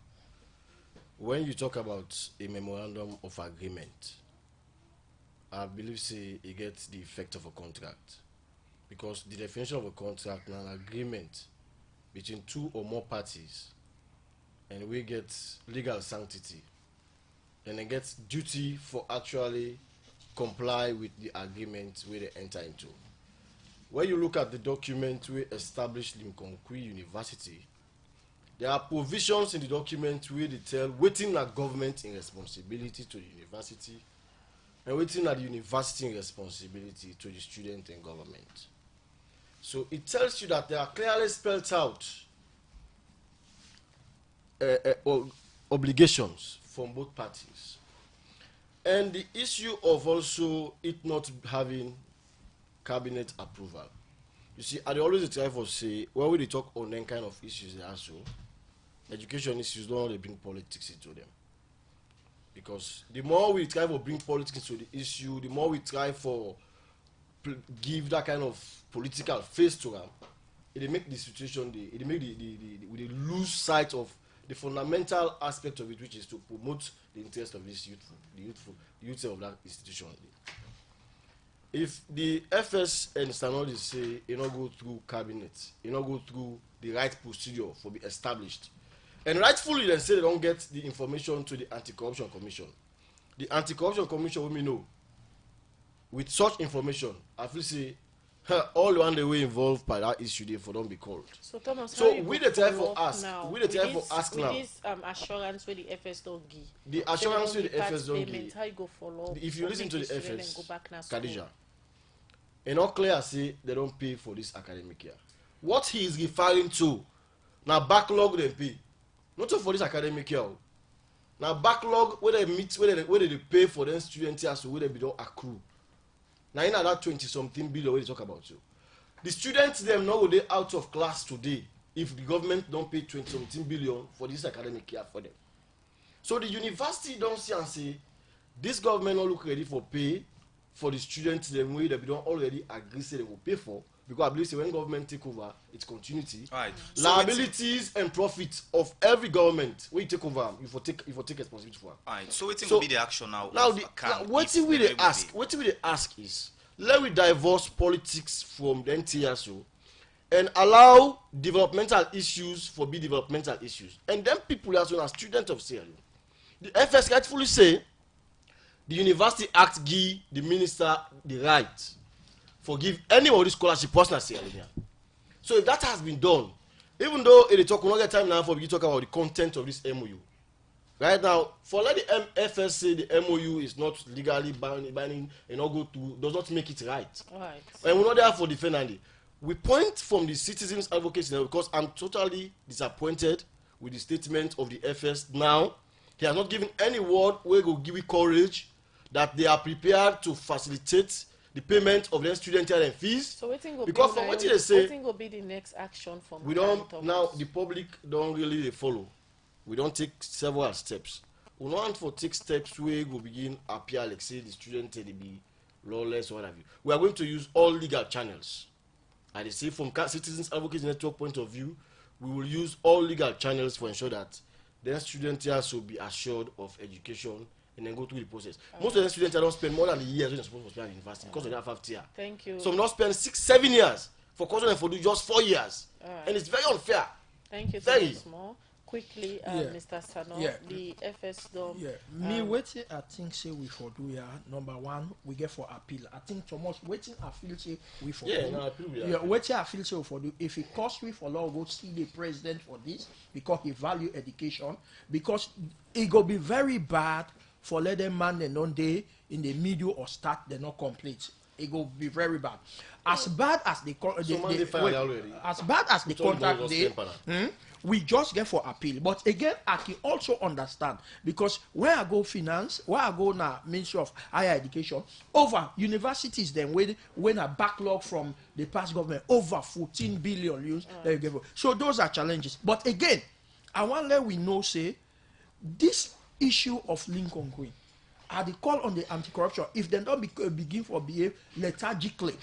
When you talk about a memorandum of agreement, I believe say it gets the effect of a contract, because the definition of a contract is an agreement between two or more parties, and we get legal sanctity, and it gets duty for actually comply with the agreement where they enter into. When you look at the document we established Lincoln Queen University, there are provisions in the document where they tell waiting at government in responsibility to the university and waiting at the university in responsibility to the student and government. So it tells you that there are clearly spelled out obligations from both parties. And the issue of also it not having cabinet approval. You see, I always try to say, when we talk on any kind of issues there also, education issues don't really bring politics into them. Because the more we try to bring politics into the issue, the more we try for give that kind of political face to them, it make the situation, it make we lose sight of the fundamental aspect of it, which is to promote the interest of this youth of that institution. If the FS and Stanley say you not go through cabinet, you not go through the right procedure for be established, and rightfully they say they don't get the information to the Anti-Corruption Commission. The Anti-Corruption Commission will me know. With such information, I feel say all the one the way involved by that issue they for don't be called. So Thomas, so we the time for ask. We the time for ask now. With this assurance where the FS don't give. The assurance where the FS don't give. How you go follow up? If you listen to the FS, go back now Khadija, and all clear say they don't pay for this academic year. What he is referring to, now backlog they pay. Not for this academic year. Now backlog where they meet, where they pay for them students here, so where they don't accrue. Now in that 20-something billion where they talk about you. The students them now they out of class today if the government don't pay 20-something billion for this academic year for them. So the university don't see and say this government not look ready for pay for the students them way that we don't already agree say they will pay for, because I believe say when government take over its continuity, right. Liabilities and profits of every government when you take over, you for take responsibility for. Alright, so what will be the action now? Now what we they ask is let we divorce politics from the NTSO and allow developmental issues for be developmental issues. And then people as well as students of Sierra Leone. The FS rightfully say the University Act give the minister the right for give anybody scholarship personal Sierra Leone. So if that has been done, even though it talk we not get time now for you talk about the content of this MOU. Right now, for let the FS say the MOU is not legally binding and not go to does not make it right. Right. And we're not there for defending it. We point from the citizens advocacy now because I'm totally disappointed with the statement of the FS now. He has not given any word where go give you courage that they are prepared to facilitate the payment of their student and fees. So waiting go because be from what they say, waiting go be the next action from we don't now the public don't really dey follow. We don't take several steps. We don't want for take steps where go begin appear like say the student they be lawless or what have you. We are going to use all legal channels. And they say from Citizens Advocacy Network point of view, we will use all legal channels to ensure that their students here should be assured of education and then go through the process. Most of the students don't spend more than a year when they're supposed to spend at university because they don't have tier. Thank you. Some not spend 6-7 years for course them for do just 4 years. And it's very unfair. Thank you very. so much. Quickly, Mr. Sano, the FS Dom. Me waiting, I think say we for do number one, we get for appeal. I think Thomas waiting I feel say we for do. No, appeal we waiting I feel say we for do. If it costs we for law, go see the president for this because he value education. Because it go be very bad for let them man and on day in the middle or start they not complete. It go be very bad. As bad as the as bad as the contract day. We just get for appeal. But again, I can also understand because where I go finance, where I go now Ministry of Higher Education, over universities then when a backlog from the past government over 14 billion use that you give. So those are challenges. But again, I want to let we know say this issue of Lincoln Queen. I dey call on the anti-corruption if they don't begin for behave lethargically.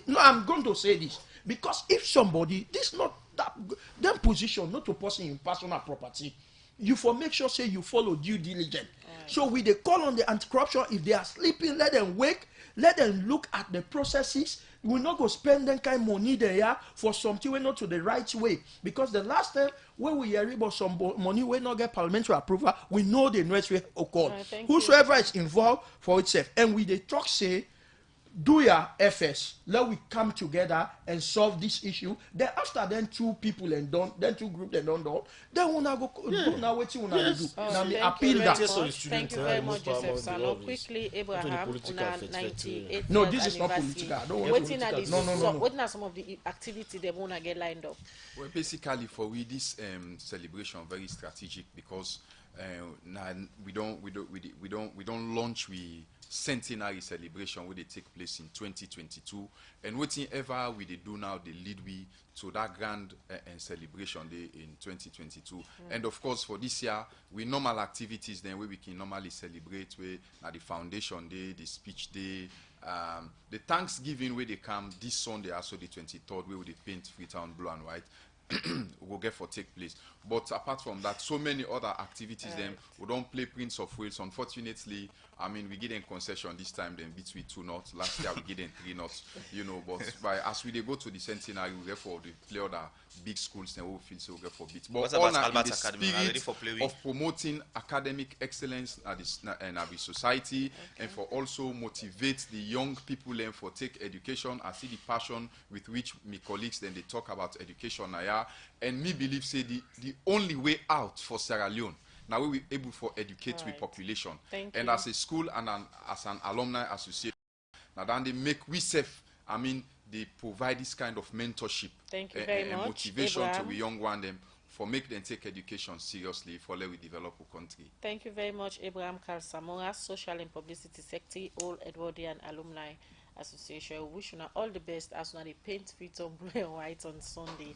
No, I'm going to say this because if somebody this not that them position not to person in personal property, you for make sure say you follow due diligence. So we dey call on the anti-corruption if they are sleeping, let them wake, let them look at the processes. We not go spend that kind of money there for something we not to the right way. Because the last time when we hear about some money we not get parliamentary approval, we know the next way occur. Whosoever is involved for itself, and we the talk say, do your FS, let we come together and solve this issue. Then after then two people and done, then two groups and done, then we now go do now what you want to do. Now me appeal that. Thank you very much, Joseph Sano. Quickly, Abraham, 98. No, this is not political. I don't want political. What are some of the activities they want to get lined up? Well, basically, for we this celebration very strategic because we don't launch centenary celebration where they take place in 2022 and whatever we they do now they lead we to that grand celebration day in 2022 and of course for this year we normal activities then where we can normally celebrate where now the foundation day, the speech day, the Thanksgiving where they come this Sunday also the 23rd where they paint Freetown blue and white will get for take place. But apart from that, so many other activities them we don't play Prince of Wales. Unfortunately, I mean we get in concession this time then beat with 2 knots. Last year we get in 3 knots, you know, but as we they go to the centenary, we get for the play other big schools and we feel so we get for beats. But all in the spirit of promoting academic excellence and our society and for also motivate the young people and for take education. I see the passion with which my colleagues then they talk about education now, and me believe say the only way out for Sierra Leone now we be able for educate with population and as a school and as an alumni association now then they make we safe. I mean they provide this kind of mentorship and motivation Abraham. to the young one them for make them take education seriously for let we develop a country. Thank you very much, Abraham Samora, Social and Publicity Secretary, All Edwardian Alumni Association. We wish you all the best as we paint Freetown blue and white on Sunday.